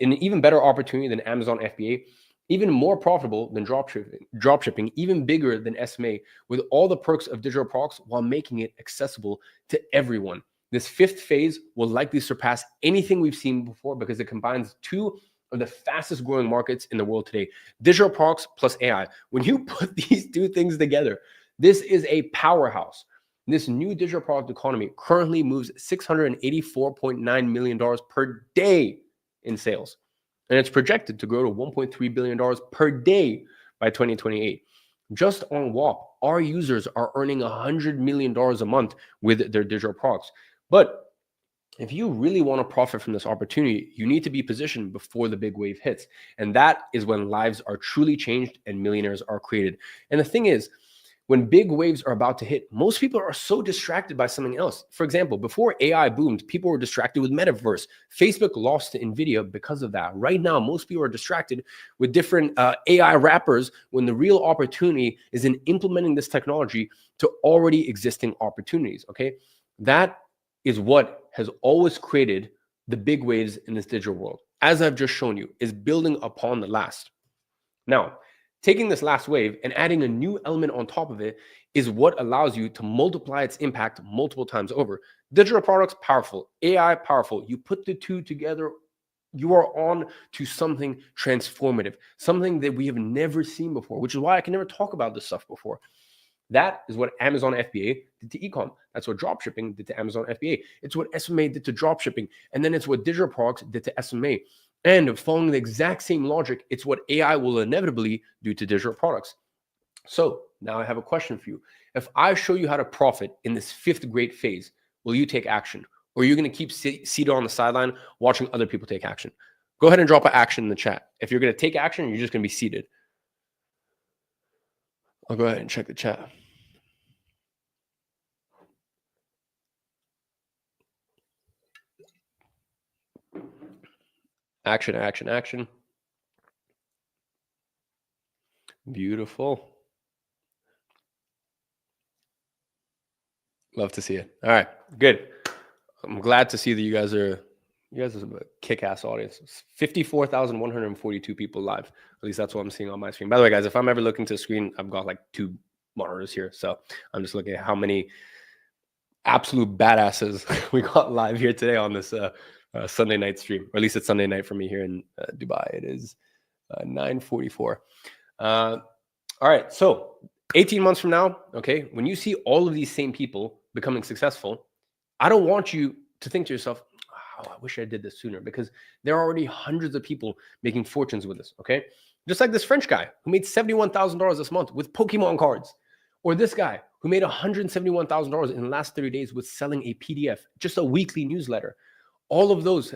An even better opportunity than Amazon FBA, even more profitable than dropshipping, even bigger than SMA, with all the perks of digital products while making it accessible to everyone. This 5th phase will likely surpass anything we've seen before because it combines 2 of the fastest growing markets in the world today, digital products plus AI. When you put these 2 things together, this is a powerhouse. This new digital product economy currently moves $684.9 million per day in sales. And it's projected to grow to $1.3 billion per day by 2028. Just on WAP, our users are earning $100 million a month with their digital products. But if you really want to profit from this opportunity, you need to be positioned before the big wave hits. And that is when lives are truly changed and millionaires are created. And the thing is, when big waves are about to hit, most people are so distracted by something else. For example, before AI boomed, people were distracted with metaverse. Facebook lost to NVIDIA because of that. Right now, most people are distracted with different AI wrappers when the real opportunity is in implementing this technology to already existing opportunities, okay? That is what has always created the big waves in this digital world. As I've just shown you, is building upon the last. Now, taking this last wave and adding a new element on top of it is what allows you to multiply its impact multiple times over. Digital products, powerful. AI, powerful. You put the 2 together, you are on to something transformative, something that we have never seen before, which is why I can never talk about this stuff before. That is what Amazon FBA did to ecom. That's what dropshipping did to Amazon FBA. It's what SMA did to dropshipping. And then it's what digital products did to SMA. And following the exact same logic, it's what AI will inevitably do to digital products. So now I have a question for you. If I show you how to profit in this 5th great phase, will you take action? Or are you going to keep seated on the sideline watching other people take action? Go ahead and drop an action in the chat. If you're going to take action, you're just going to be seated. I'll go ahead and check the chat. Action, action, action. Beautiful. Love to see it. All right, good. I'm glad to see that you guys are a kick-ass audience. 54,142 people live. At least that's what I'm seeing on my screen. By the way, guys, if I'm ever looking to the screen, I've got like 2 monitors here. So I'm just looking at how many absolute badasses we got live here today on this Sunday night stream, or at least it's Sunday night for me here in Dubai. It is 9:44. All right, so 18 months from now, okay, when you see all of these same people becoming successful, I don't want you to think to yourself, oh, I wish I did this sooner, because there are already hundreds of people making fortunes with this, okay? Just like this French guy who made $71,000 this month with Pokemon cards, or this guy who made $171,000 in the last 30 days with selling a PDF, just a weekly newsletter. All of those,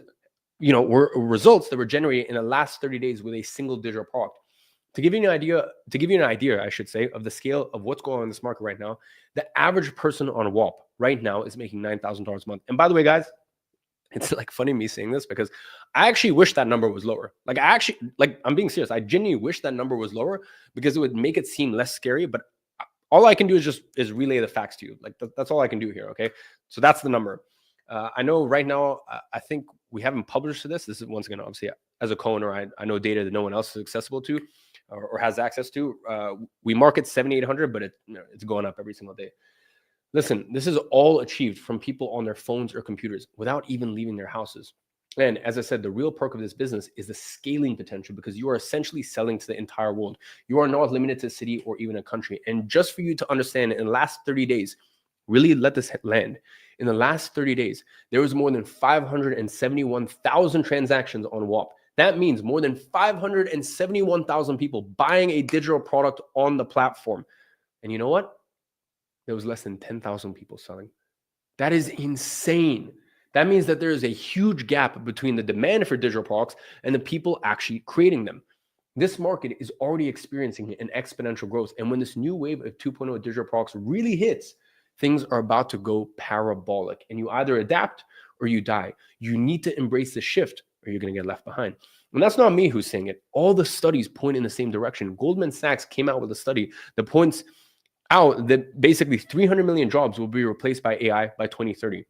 were results that were generated in the last 30 days with a single digital product. To give you an idea, I should say, of the scale of what's going on in this market right now, the average person on WAP right now is making $9,000 a month. And by the way, guys, it's like funny me saying this because I actually wish that number was lower. I'm being serious. I genuinely wish that number was lower because it would make it seem less scary. But all I can do is relay the facts to you. Like that's all I can do here. Okay, so that's the number. I know right now, I think we haven't published this. This is once again, obviously, as a co-owner, I know data that no one else is accessible to or has access to. We market 7,800, but it's going up every single day. Listen, this is all achieved from people on their phones or computers without even leaving their houses. And as I said, the real perk of this business is the scaling potential because you are essentially selling to the entire world. You are not limited to a city or even a country. And just for you to understand, in the last 30 days, really let this land. In the last 30 days, there was more than 571,000 transactions on WAP. That means more than 571,000 people buying a digital product on the platform. And you know what? There was less than 10,000 people selling. That is insane. That means that there is a huge gap between the demand for digital products and the people actually creating them. This market is already experiencing an exponential growth. And when this new wave of 2.0 digital products really hits, things are about to go parabolic. And you either adapt or you die. You need to embrace the shift or you're going to get left behind. And that's not me who's saying it. All the studies point in the same direction. Goldman Sachs came out with a study that points out that basically 300 million jobs will be replaced by AI by 2030.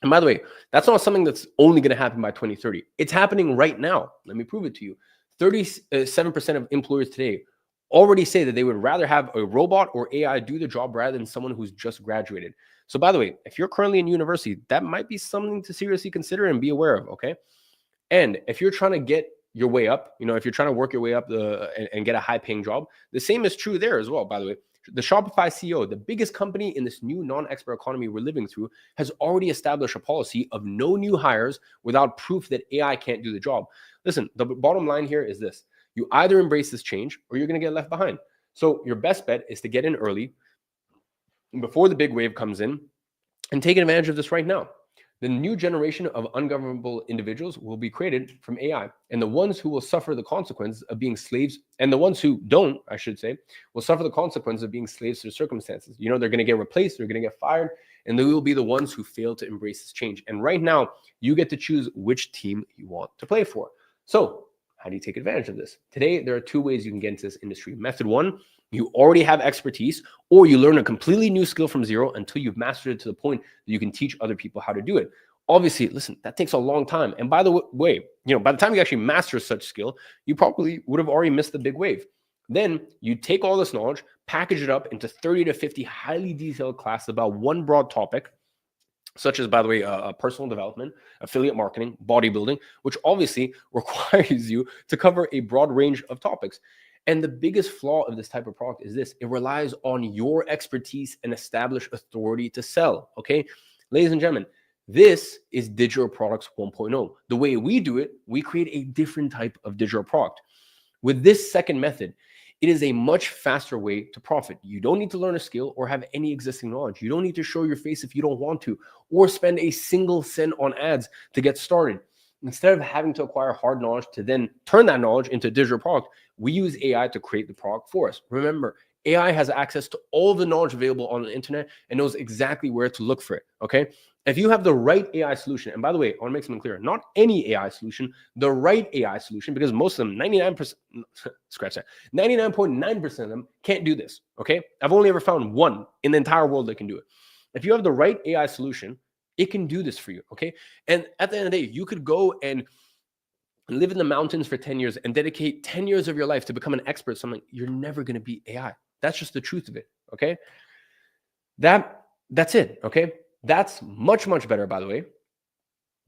And by the way, that's not something that's only going to happen by 2030. It's happening right now. Let me prove it to you. 37% of employers today already say that they would rather have a robot or AI do the job rather than someone who's just graduated. So by the way, if you're currently in university, that might be something to seriously consider and be aware of, okay? And if you're trying to get your way up, if you're trying to work your way up and get a high-paying job, the same is true there as well, by the way. The Shopify CEO, the biggest company in this new non-expert economy we're living through, has already established a policy of no new hires without proof that AI can't do the job. Listen, the bottom line here is this. You either embrace this change or you're going to get left behind. So your best bet is to get in early before the big wave comes in and take advantage of this right now. The new generation of ungovernable individuals will be created from AI, and the ones who will suffer the consequences of being slaves, and the ones who don't, I should say, will suffer the consequences of being slaves to the circumstances. They're going to get replaced, they're going to get fired, and they will be the ones who fail to embrace this change. And right now, you get to choose which team you want to play for. So how do you take advantage of this? Today, there are two ways you can get into this industry. Method one, you already have expertise, or you learn a completely new skill from zero until you've mastered it to the point that you can teach other people how to do it. Obviously, listen, that takes a long time. And by the way, by the time you actually master such skill, you probably would have already missed the big wave. Then you take all this knowledge, package it up into 30 to 50 highly detailed classes about one broad topic, such as, by the way, personal development, affiliate marketing, bodybuilding, which obviously requires you to cover a broad range of topics. And the biggest flaw of this type of product is this: it relies on your expertise and established authority to sell, okay? Ladies and gentlemen, this is digital products 1.0. The way we do it, we create a different type of digital product. With this second method, it is a much faster way to profit. You don't need to learn a skill or have any existing knowledge. You don't need to show your face if you don't want to, or spend a single cent on ads to get started. Instead of having to acquire hard knowledge to then turn that knowledge into a digital product, we use AI to create the product for us. Remember, AI has access to all the knowledge available on the internet and knows exactly where to look for it, okay? If you have the right AI solution, and by the way, I want to make something clear, not any AI solution, the right AI solution, because most of them, 99%, scratch that, 99.9% of them can't do this, okay? I've only ever found one in the entire world that can do it. If you have the right AI solution, it can do this for you, okay? And at the end of the day, you could go and live in the mountains for 10 years and dedicate 10 years of your life to become an expert at something. You're never going to beat AI. That's just the truth of it, okay? That's it, okay? That's much, much better, by the way.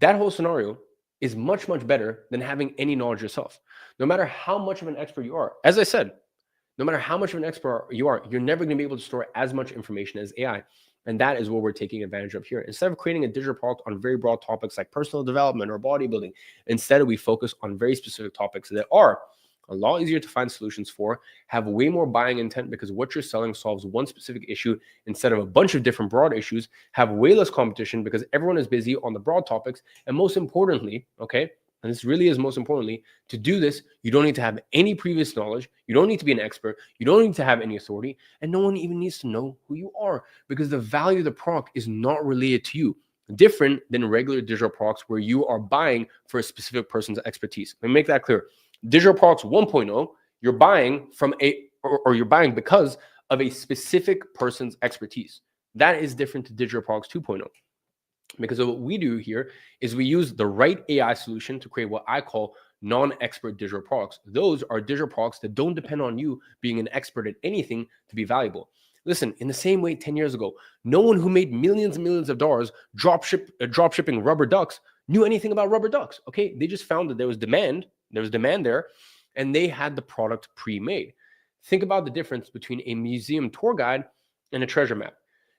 That whole scenario is much, much better than having any knowledge yourself. No matter how much of an expert you are, as I said, no matter how much of an expert you are, you're never going to be able to store as much information as AI. And that is what we're taking advantage of here. Instead of creating a digital product on very broad topics like personal development or bodybuilding, instead we focus on very specific topics that are a lot easier to find solutions for, have way more buying intent because what you're selling solves one specific issue instead of a bunch of different broad issues, have way less competition because everyone is busy on the broad topics. And most importantly, okay, and this really is most importantly, to do this, you don't need to have any previous knowledge. You don't need to be an expert. You don't need to have any authority. And no one even needs to know who you are because the value of the product is not related to you. Different than regular digital products where you are buying for a specific person's expertise. Let me make that clear. Digital products 1.0, you're buying from or you're buying because of a specific person's expertise. That is different to digital products 2.0. Because of what we do here is we use the right AI solution to create what I call non-expert digital products. Those are digital products that don't depend on you being an expert at anything to be valuable. Listen, in the same way 10 years ago, no one who made millions and millions of dollars drop shipping rubber ducks knew anything about rubber ducks, okay? They just found that there was demand there, and they had the product pre-made. Think about the difference between a museum tour guide and a treasure map.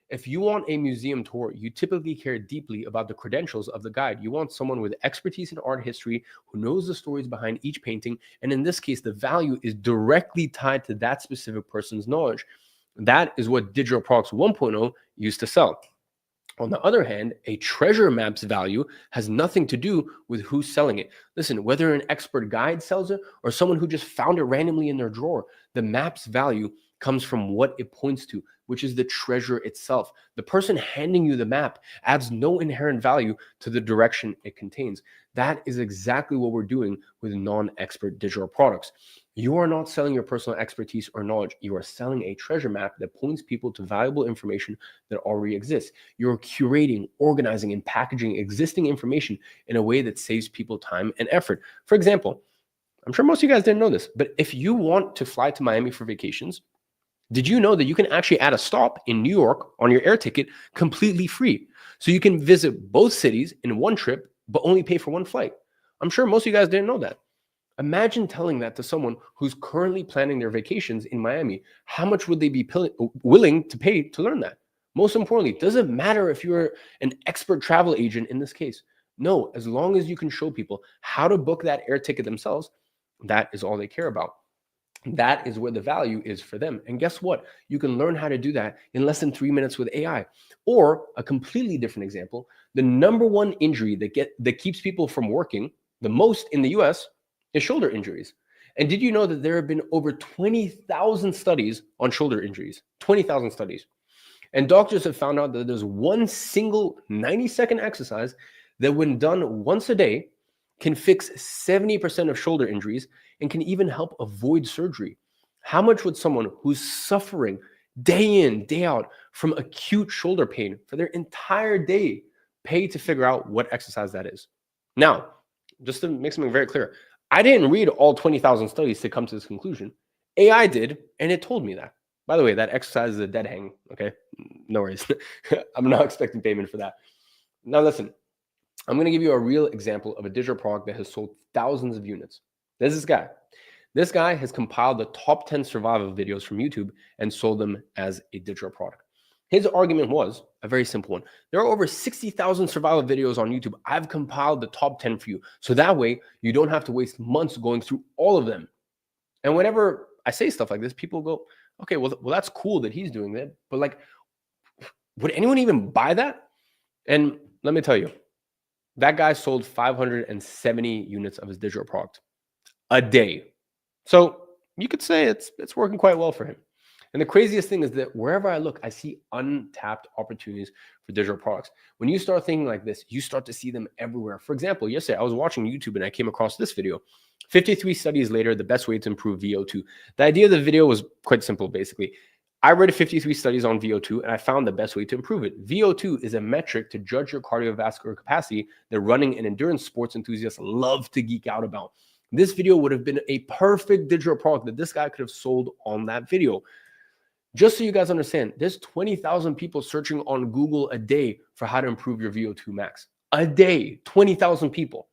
If you want a museum tour, you typically care deeply about the credentials of the guide. You want someone with expertise in art history who knows the stories behind each painting. And in this case, the value is directly tied to that specific person's knowledge. That is what Digital Products 1.0 used to sell. On the other hand, a treasure map's value has nothing to do with who's selling it. Listen, whether an expert guide sells it or someone who just found it randomly in their drawer, the map's value comes from what it points to, which is the treasure itself. The person handing you the map adds no inherent value to the direction it contains. That is exactly what we're doing with non-expert digital products. You are not selling your personal expertise or knowledge. You are selling a treasure map that points people to valuable information that already exists. You're curating, organizing, and packaging existing information in a way that saves people time and effort. For example, I'm sure most of you guys didn't know this, but if you want to fly to Miami for vacations, did you know that you can actually add a stop in New York on your air ticket completely free? So you can visit both cities in one trip, but only pay for one flight. I'm sure most of you guys didn't know that. Imagine telling that to someone who's currently planning their vacations in Miami. How much would they be willing to pay to learn that? Most importantly, does it matter if you're an expert travel agent in this case? No, as long as you can show people how to book that air ticket themselves, that is all they care about. That is where the value is for them. And guess what? You can learn how to do that in less than 3 minutes with AI. Or a completely different example, the number one injury that keeps people from working the most in the US is shoulder injuries. And did you know that there have been over 20,000 studies on shoulder injuries? 20,000 studies. And doctors have found out that there's one single 90-second exercise that when done once a day can fix 70% of shoulder injuries and can even help avoid surgery. How much would someone who's suffering day in, day out from acute shoulder pain for their entire day pay to figure out what exercise that is? Now, just to make something very clear, I didn't read all 20,000 studies to come to this conclusion. AI did, and it told me that. By the way, that exercise is a dead hang, okay? No worries. I'm not expecting payment for that. Now listen, I'm going to give you a real example of a digital product that has sold thousands of units. There's this guy. This guy has compiled the top 10 survival videos from YouTube and sold them as a digital product. His argument was a very simple one. There are over 60,000 survival videos on YouTube. I've compiled the top 10 for you. So that way you don't have to waste months going through all of them. And whenever I say stuff like this, people go, okay, well that's cool that he's doing that. But like, would anyone even buy that? And let me tell you, that guy sold 570 units of his digital product a day. So you could say it's working quite well for him. And the craziest thing is that wherever I look, I see untapped opportunities for digital products. When you start thinking like this, you start to see them everywhere. For example, yesterday I was watching YouTube and I came across this video. 53 studies later, the best way to improve VO2. The idea of the video was quite simple, basically. I read 53 studies on VO2 and I found the best way to improve it. VO2 is a metric to judge your cardiovascular capacity that running and endurance sports enthusiasts love to geek out about. This video would have been a perfect digital product that this guy could have sold on that video. Just so you guys understand, there's 20,000 people searching on Google a day for how to improve your VO2 max. A day, 20,000 people.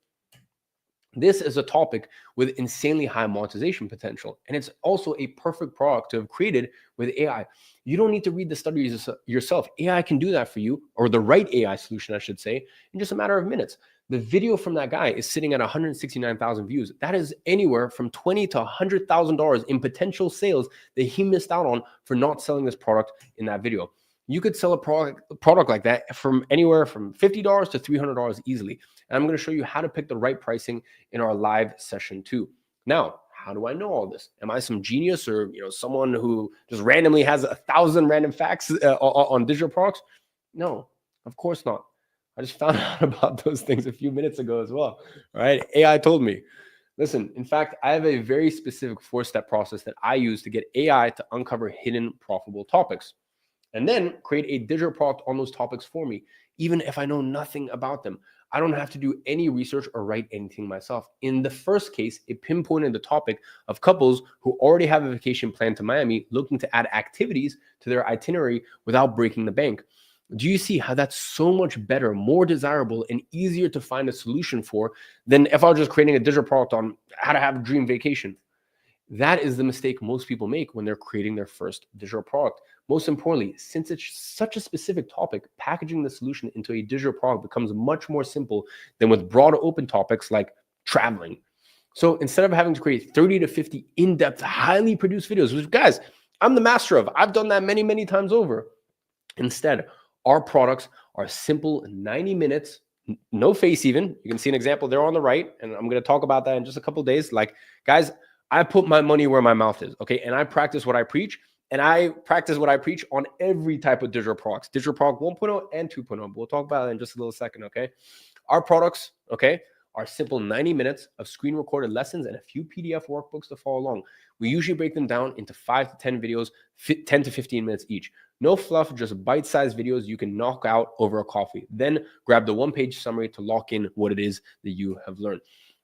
This is a topic with insanely high monetization potential. And it's also a perfect product to have created with AI. You don't need to read the studies yourself. AI can do that for you, or the right AI solution, I should say, in just a matter of minutes. The video from that guy is sitting at 169,000 views. That is anywhere from $20,000 to $100,000 in potential sales that he missed out on for not selling this product in that video. You could sell a product like that from anywhere from $50 to $300 easily. And I'm going to show you how to pick the right pricing in our live session too. Now, how do I know all this? Am I some genius or someone who just randomly has 1,000 random facts on digital products? No, of course not. I just found out about those things a few minutes ago as well. All right, AI told me. Listen, in fact, I have a very specific 4-step process that I use to get AI to uncover hidden profitable topics and then create a digital product on those topics for me, even if I know nothing about them. I don't have to do any research or write anything myself. In the first case, it pinpointed the topic of couples who already have a vacation planned to Miami looking to add activities to their itinerary without breaking the bank. Do you see how that's so much better, more desirable, and easier to find a solution for than if I was just creating a digital product on how to have a dream vacation? That is the mistake most people make when they're creating their first digital product. Most importantly, since it's such a specific topic, packaging the solution into a digital product becomes much more simple than with broad open topics like traveling. So instead of having to create 30 to 50 in-depth, highly produced videos, which guys, I'm the master of, I've done that many, many times over. Instead, our products are simple 90 minutes, no face even. You can see an example there on the right, and I'm going to talk about that in just a couple of days. Like, guys, I put my money where my mouth is, okay? And I practice what I preach, and I practice what I preach on every type of digital products, digital product 1.0 and 2.0. We'll talk about that in just a little second, okay? Our products, okay, are simple 90 minutes of screen recorded lessons and a few PDF workbooks to follow along. We usually break them down into 5 to 10 videos, 10 to 15 minutes each. No fluff, just bite-sized videos you can knock out over a coffee. Then grab the one-page summary to lock in what it is that you have learned.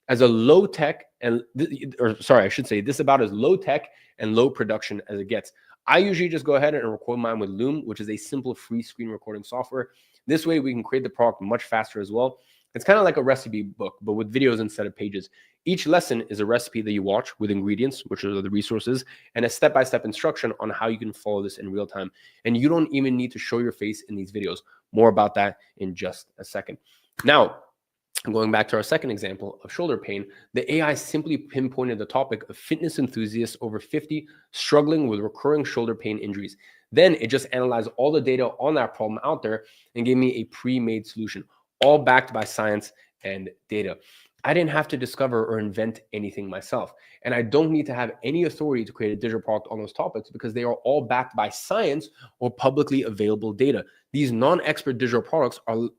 As a low-tech, I should say, this about as low-tech and low production as it gets. I usually just go ahead and record mine with Loom, which is a simple free screen recording software. This way we can create the product much faster as well. It's kind of like a recipe book, but with videos instead of pages. Each lesson is a recipe that you watch with ingredients, which are the resources, and a step-by-step instruction on how you can follow this in real time. And you don't even need to show your face in these videos. More about that in just a second. Now, going back to our second example of shoulder pain, the AI simply pinpointed the topic of fitness enthusiasts over 50 struggling with recurring shoulder pain injuries. Then it just analyzed all the data on that problem out there and gave me a pre-made solution, all backed by science and data. I didn't have to discover or invent anything myself. And I don't need to have any authority to create a digital product on those topics because they are all backed by science or publicly available data. These non-expert digital products are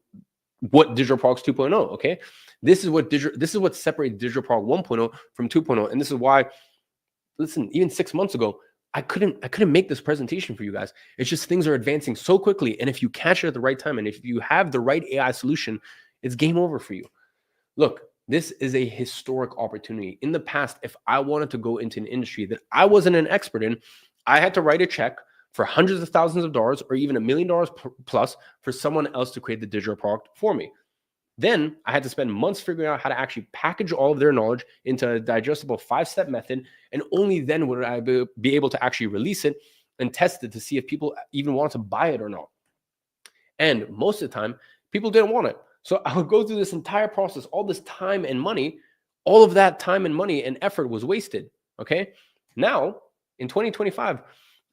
what digital products 2.0, okay? This is what separates digital product 1.0 from 2.0. And this is why, listen, even 6 months ago, I couldn't make this presentation for you guys. It's just things are advancing so quickly. And if you catch it at the right time, and if you have the right AI solution, it's game over for you. Look, this is a historic opportunity. In the past, if I wanted to go into an industry that I wasn't an expert in, I had to write a check for hundreds of thousands of dollars or even $1 million plus for someone else to create the digital product for me. Then I had to spend months figuring out how to actually package all of their knowledge into a digestible 5-step method. And only then would I be able to actually release it and test it to see if people even wanted to buy it or not. And most of the time, people didn't want it. So I would go through this entire process, all this time and money, all of that time and money and effort was wasted, okay? Now, in 2025,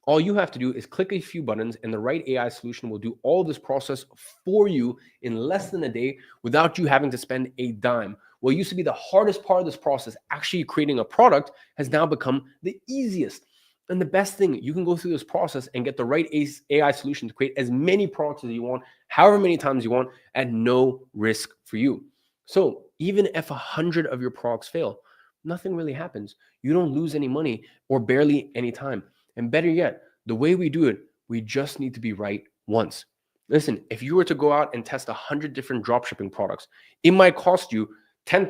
all you have to do is click a few buttons and the right AI solution will do all this process for you in less than a day without you having to spend a dime. What used to be the hardest part of this process, actually creating a product, has now become the easiest. And the best thing, you can go through this process and get the right AI solution to create as many products as you want, however many times you want, at no risk for you. So even if 100 of your products fail, nothing really happens. You don't lose any money or barely any time. And better yet, the way we do it, we just need to be right once. Listen, if you were to go out and test 100 different dropshipping products, it might cost you $10,000,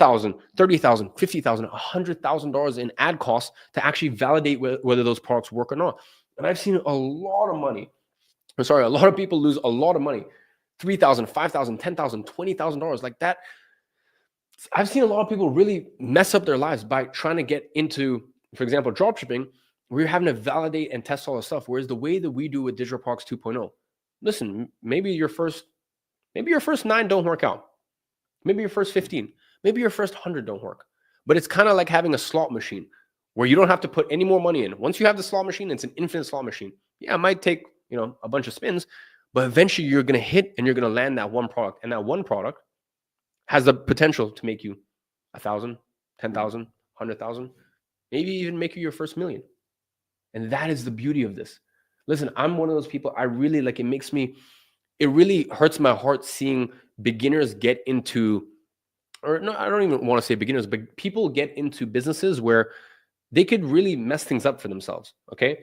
$30,000, $50,000, $100,000 in ad costs to actually validate whether those products work or not. And I've seen a lot of people lose a lot of money, $3,000, $5,000, $10,000, $20,000 like that. I've seen a lot of people really mess up their lives by trying to get into, for example, dropshipping. We're having to validate and test all this stuff. Whereas the way that we do with Digital Products 2.0, listen, maybe your first 9 don't work out. Maybe your first 15, maybe your first 100 don't work. But it's kind of like having a slot machine where you don't have to put any more money in. Once you have the slot machine, it's an infinite slot machine. Yeah, it might take, a bunch of spins, but eventually you're going to hit and you're going to land that one product. And that one product has the potential to make you 1,000, 10,000, 100,000, maybe even make you your first million. And that is the beauty of this. Listen, I'm one of those people, I really like, it really hurts my heart seeing beginners get into, or no, I don't even want to say beginners, but people get into businesses where they could really mess things up for themselves, okay?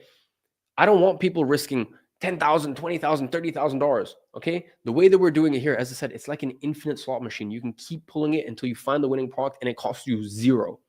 I don't want people risking $10,000, $20,000, $30,000, okay? The way that we're doing it here, as I said, it's like an infinite slot machine. You can keep pulling it until you find the winning product and it costs you zero.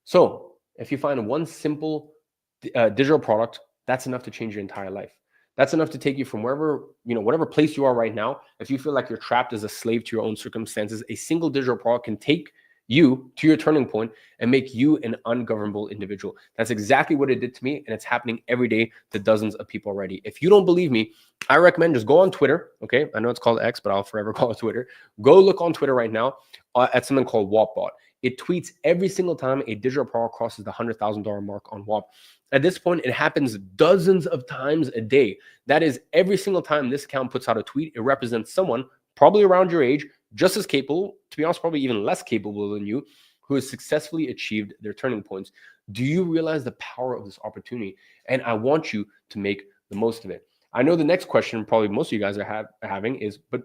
So if you find one simple digital product, that's enough to change your entire life. That's enough to take you from wherever, whatever place you are right now. If you feel like you're trapped as a slave to your own circumstances, a single digital product can take you to your turning point and make you an ungovernable individual. That's exactly what it did to me, and it's happening every day to dozens of people already. If you don't believe me, I recommend just go on Twitter, okay? I know it's called X, but I'll forever call it Twitter. Go look on Twitter right now at something called WAPbot. It tweets every single time a digital product crosses the $100,000 mark on WAP. At this point, it happens dozens of times a day. That is, every single time this account puts out a tweet, it represents someone probably around your age, just as capable, to be honest, probably even less capable than you, who has successfully achieved their turning points. Do you realize the power of this opportunity? And I want you to make the most of it. I know the next question probably most of you guys are having is, but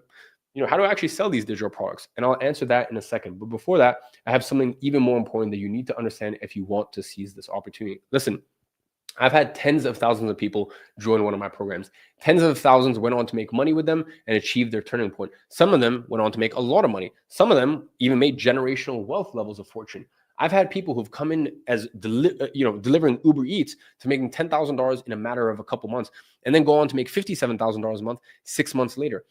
how do I actually sell these digital products? And I'll answer that in a second. But before that, I have something even more important that you need to understand if you want to seize this opportunity. Listen, I've had tens of thousands of people join one of my programs. Tens of thousands went on to make money with them and achieve their turning point. Some of them went on to make a lot of money. Some of them even made generational wealth levels of fortune. I've had people who've come in as delivering Uber Eats to making $10,000 in a matter of a couple months, and then go on to make $57,000 a month 6 months later.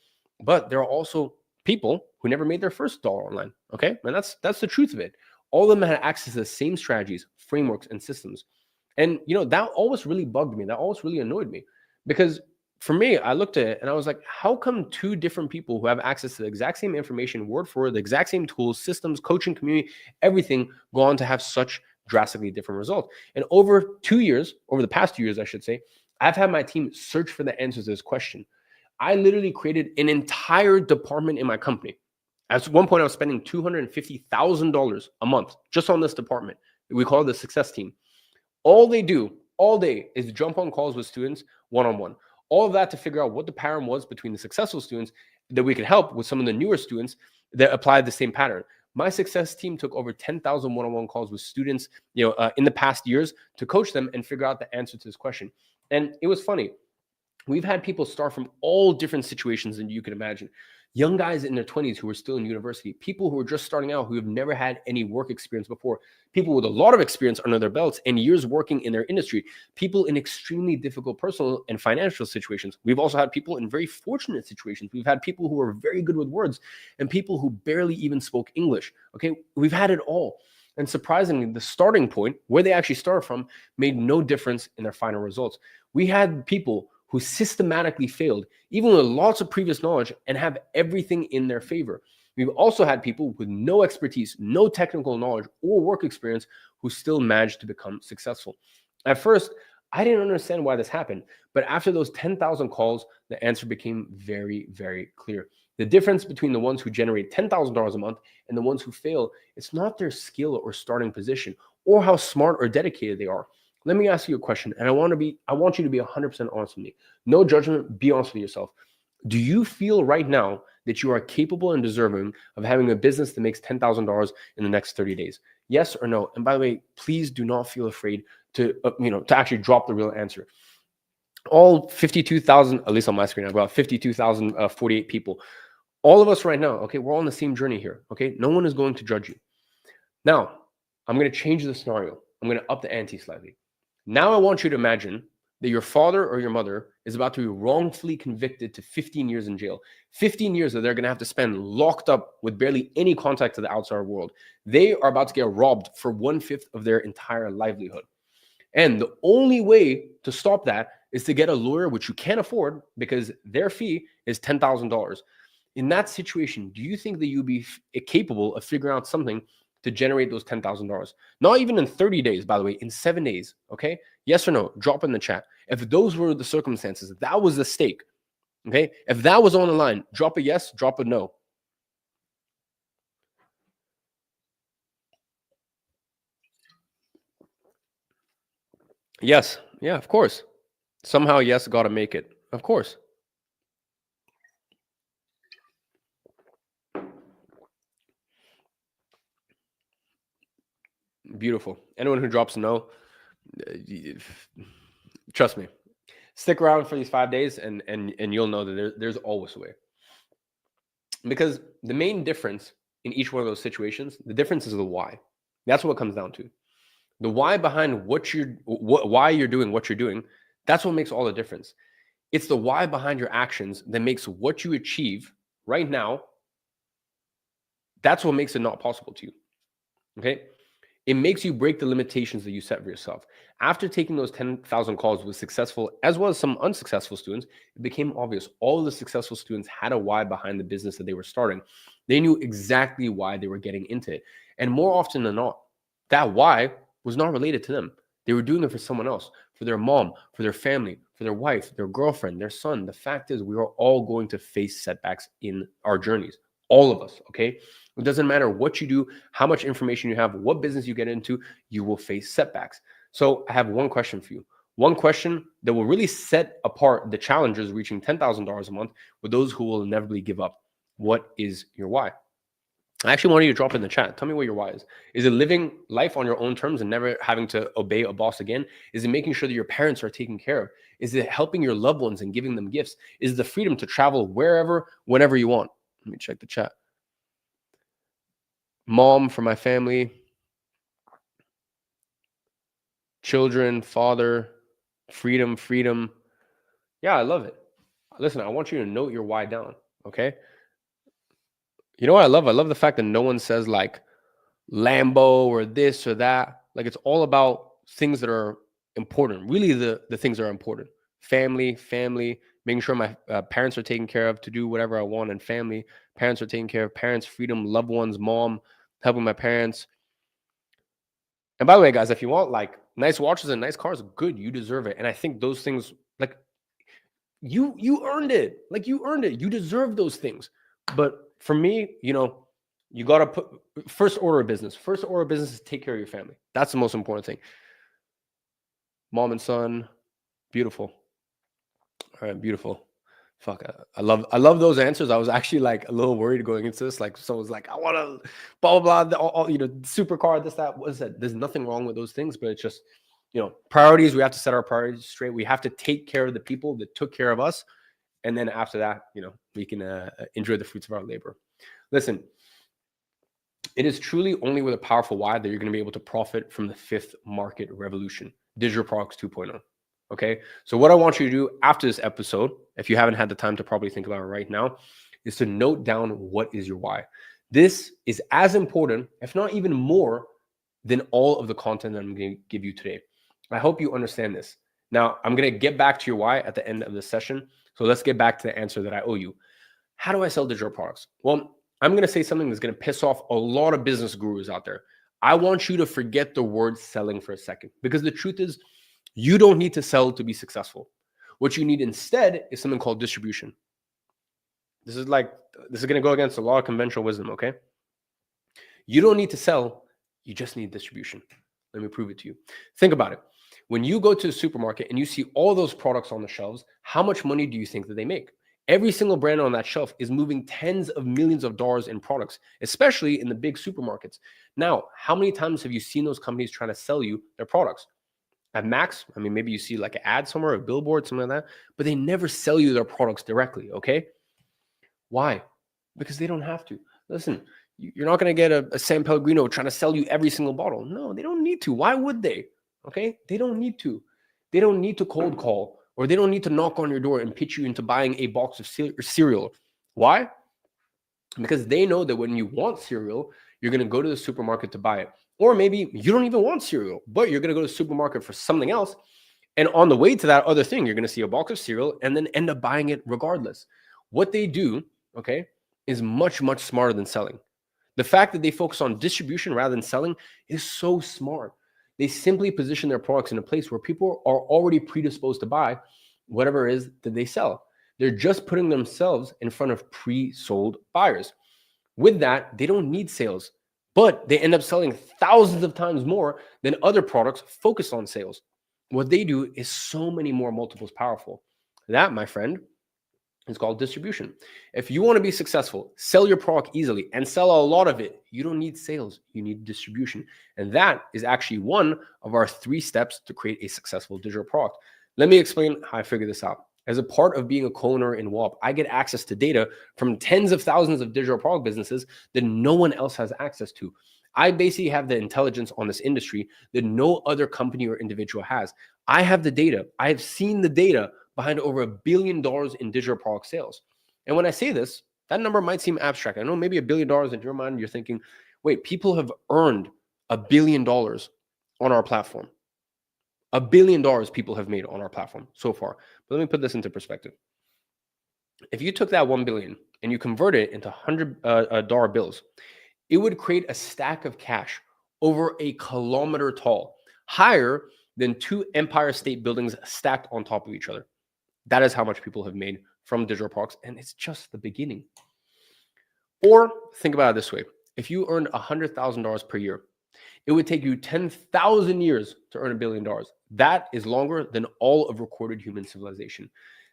But there are also people who never made their first dollar online. Okay, and that's the truth of it. All of them had access to the same strategies, frameworks, and systems. And that always really bugged me. That always really annoyed me, because for me, I looked at it and I was like, how come two different people who have access to the exact same information, word for word, the exact same tools, systems, coaching community, everything, go on to have such drastically different results? And over the past 2 years, I should say, I've had my team search for the answers to this question. I literally created an entire department in my company. At one point, I was spending $250,000 a month just on this department. We call it the success team. All they do all day is jump on calls with students one-on-one. All of that to figure out what the pattern was between the successful students that we could help with some of the newer students that applied the same pattern. My success team took over 10,000 one-on-one calls with students, in the past years to coach them and figure out the answer to this question. And it was funny. We've had people start from all different situations than you can imagine. Young guys in their 20s who are still in university, people who are just starting out, who have never had any work experience before, people with a lot of experience under their belts and years working in their industry, people in extremely difficult personal and financial situations. We've also had people in very fortunate situations. We've had people who are very good with words and people who barely even spoke English. Okay, we've had it all. And surprisingly, the starting point, where they actually started from, made no difference in their final results. We had people who systematically failed, even with lots of previous knowledge, and have everything in their favor. We've also had people with no expertise, no technical knowledge or work experience who still managed to become successful. At first, I didn't understand why this happened, but after those 10,000 calls, the answer became very, very clear. The difference between the ones who generate $10,000 a month and the ones who fail, it's not their skill or starting position or how smart or dedicated they are. Let me ask you a question, and I want you to be 100% honest with me. No judgment, be honest with yourself. Do you feel right now that you are capable and deserving of having a business that makes $10,000 in the next 30 days? Yes or no? And by the way, please do not feel afraid to actually drop the real answer. All 52,000, at least on my screen, I've got 52,048 people. All of us right now, okay, we're all on the same journey here, okay? No one is going to judge you. Now, I'm going to change the scenario. I'm going to up the ante slightly. Now I want you to imagine that your father or your mother is about to be wrongfully convicted to 15 years in jail. 15 years that they're going to have to spend locked up with barely any contact to the outside world. They are about to get robbed for 1/5 of their entire livelihood. And the only way to stop that is to get a lawyer, which you can't afford because their fee is $10,000. In that situation, do you think that you'd be capable of figuring out something to generate those $10,000? Not even in 30 days, by the way, in 7 days, okay? Yes or no? Drop in the chat. If those were the circumstances, if that was the stake, okay? If that was on the line, drop a yes, drop a no. Yes, yeah, of course. Somehow, yes, gotta make it. Of course. Beautiful. Anyone who drops a no, trust me, stick around for these 5 days and you'll know that there's always a way. Because the main difference in each one of those situations, the difference is the why. That's what it comes down to. The why behind why you're doing what you're doing, that's what makes all the difference. It's the why behind your actions that makes what you achieve right now, that's what makes it not possible to you. Okay. It makes you break the limitations that you set for yourself. After taking those 10,000 calls with successful as well as some unsuccessful students, it became obvious all of the successful students had a why behind the business that they were starting. They knew exactly why they were getting into it. And more often than not, that why was not related to them. They were doing it for someone else, for their mom, for their family, for their wife, their girlfriend, their son. The fact is, we are all going to face setbacks in our journeys. All of us, okay? It doesn't matter what you do, how much information you have, what business you get into, you will face setbacks. So I have one question for you. One question that will really set apart the challengers reaching $10,000 a month with those who will inevitably give up. What is your why? I actually want you to drop in the chat. Tell me what your why is. Is it living life on your own terms and never having to obey a boss again? Is it making sure that your parents are taken care of? Is it helping your loved ones and giving them gifts? Is it the freedom to travel wherever, whenever you want? Let me check the chat. Mom for my family, children, father, freedom, freedom. Yeah, I love it. Listen, I want you to note your why down, okay? You know what I love? I love the fact that no one says like Lambo or this or that. Like it's all about things that are important. Really the things that are important. Family, making sure my parents are taken care of to do whatever I want, and family, parents are taken care of, parents, freedom, loved ones, mom, helping my parents. And by the way, guys, if you want like nice watches and nice cars, good, you deserve it. And I think those things, like you earned it. Like you earned it. You deserve those things. But for me, you got to put first order of business. First order of business is take care of your family. That's the most important thing. Mom and son, beautiful. All right, beautiful. Fuck, I love those answers. I was actually like a little worried going into this. Like someone's like, I want to blah blah blah, all, supercar, this, that. What is that? There's nothing wrong with those things, but it's just, priorities. We have to set our priorities straight. We have to take care of the people that took care of us, and then after that, we can enjoy the fruits of our labor. Listen, it is truly only with a powerful why that you're going to be able to profit from the fifth market revolution, digital products 2.0. Okay. So what I want you to do after this episode, if you haven't had the time to probably think about it right now, is to note down what is your why. This is as important, if not even more, than all of the content that I'm going to give you today. I hope you understand this. Now, I'm going to get back to your why at the end of this session. So let's get back to the answer that I owe you. How do I sell digital products? Well, I'm going to say something that's going to piss off a lot of business gurus out there. I want you to forget the word selling for a second, because the truth is, you don't need to sell to be successful. What you need instead is something called distribution. This is going to go against a lot of conventional wisdom, okay? You don't need to sell, you just need distribution. Let me prove it to you. Think about it. When you go to a supermarket and you see all those products on the shelves, how much money do you think that they make? Every single brand on that shelf is moving tens of millions of dollars in products, especially in the big supermarkets. Now, how many times have you seen those companies trying to sell you their products? At max, I mean, maybe you see like an ad somewhere, a billboard, something like that, but they never sell you their products directly, okay? Why? Because they don't have to. Listen, you're not going to get a San Pellegrino trying to sell you every single bottle. No, they don't need to. Why would they? Okay? They don't need to. They don't need to cold call, or they don't need to knock on your door and pitch you into buying a box of cereal. Why? Because they know that when you want cereal, you're going to go to the supermarket to buy it. Or maybe you don't even want cereal, but you're going to go to the supermarket for something else. And on the way to that other thing, you're going to see a box of cereal and then end up buying it regardless. What they do, okay, is much, much smarter than selling. The fact that they focus on distribution rather than selling is so smart. They simply position their products in a place where people are already predisposed to buy whatever it is that they sell. They're just putting themselves in front of pre-sold buyers. With that, they don't need sales, but they end up selling thousands of times more than other products focused on sales. What they do is so many more multiples powerful. That, my friend, is called distribution. If you want to be successful, sell your product easily and sell a lot of it, you don't need sales, you need distribution. And that is actually one of our 3 steps to create a successful digital product. Let me explain how I figured this out. As a part of being a co-owner in WAP, I get access to data from tens of thousands of digital product businesses that no one else has access to. I basically have the intelligence on this industry that no other company or individual has. I have the data. I have seen the data behind over $1 billion in digital product sales. And when I say this, that number might seem abstract. I know maybe $1 billion in your mind, you're thinking, wait, people have earned $1 billion on our platform. $1 billion people have made on our platform so far. But let me put this into perspective. If you took that 1 billion and you convert it into $100 bills, it would create a stack of cash over a kilometer tall, higher than 2 Empire State Buildings stacked on top of each other. That is how much people have made from digital products, and it's just the beginning. Or think about it this way. If you earned $100,000 per year, it would take you 10,000 years to earn $1 billion. That is longer than all of recorded human civilization.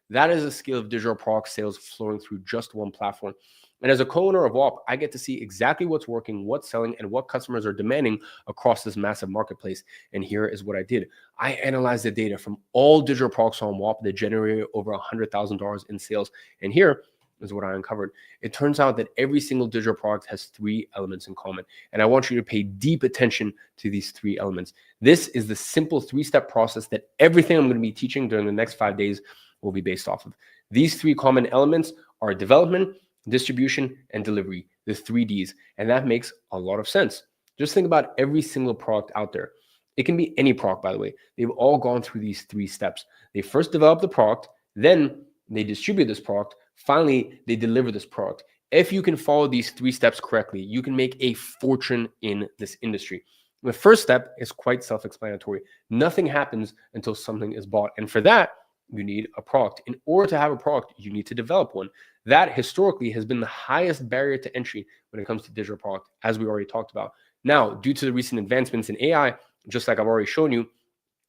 That is a scale of digital product sales flowing through just one platform. And as a co-owner of WAP, I get to see exactly what's working, what's selling, and what customers are demanding across this massive marketplace. And here is what I did. I analyzed the data from all digital products on WAP that generated over $100,000 in sales. And here is what I uncovered. It turns out that every single digital product has 3 elements in common. And I want you to pay deep attention to these 3 elements. This is the simple 3-step process that everything I'm going to be teaching during the next 5 days will be based off of. These 3 common elements are development, distribution, and delivery, the 3 Ds. And that makes a lot of sense. Just think about every single product out there. It can be any product, by the way. They've all gone through these 3 steps. They first develop the product, then they distribute this product, finally, they deliver this product. If you can follow these 3 steps correctly, you can make a fortune in this industry. The first step is quite self-explanatory. Nothing happens until something is bought. And for that, you need a product. In order to have a product, you need to develop one. That historically has been the highest barrier to entry when it comes to digital product, as we already talked about. Now, due to the recent advancements in AI, just like I've already shown you,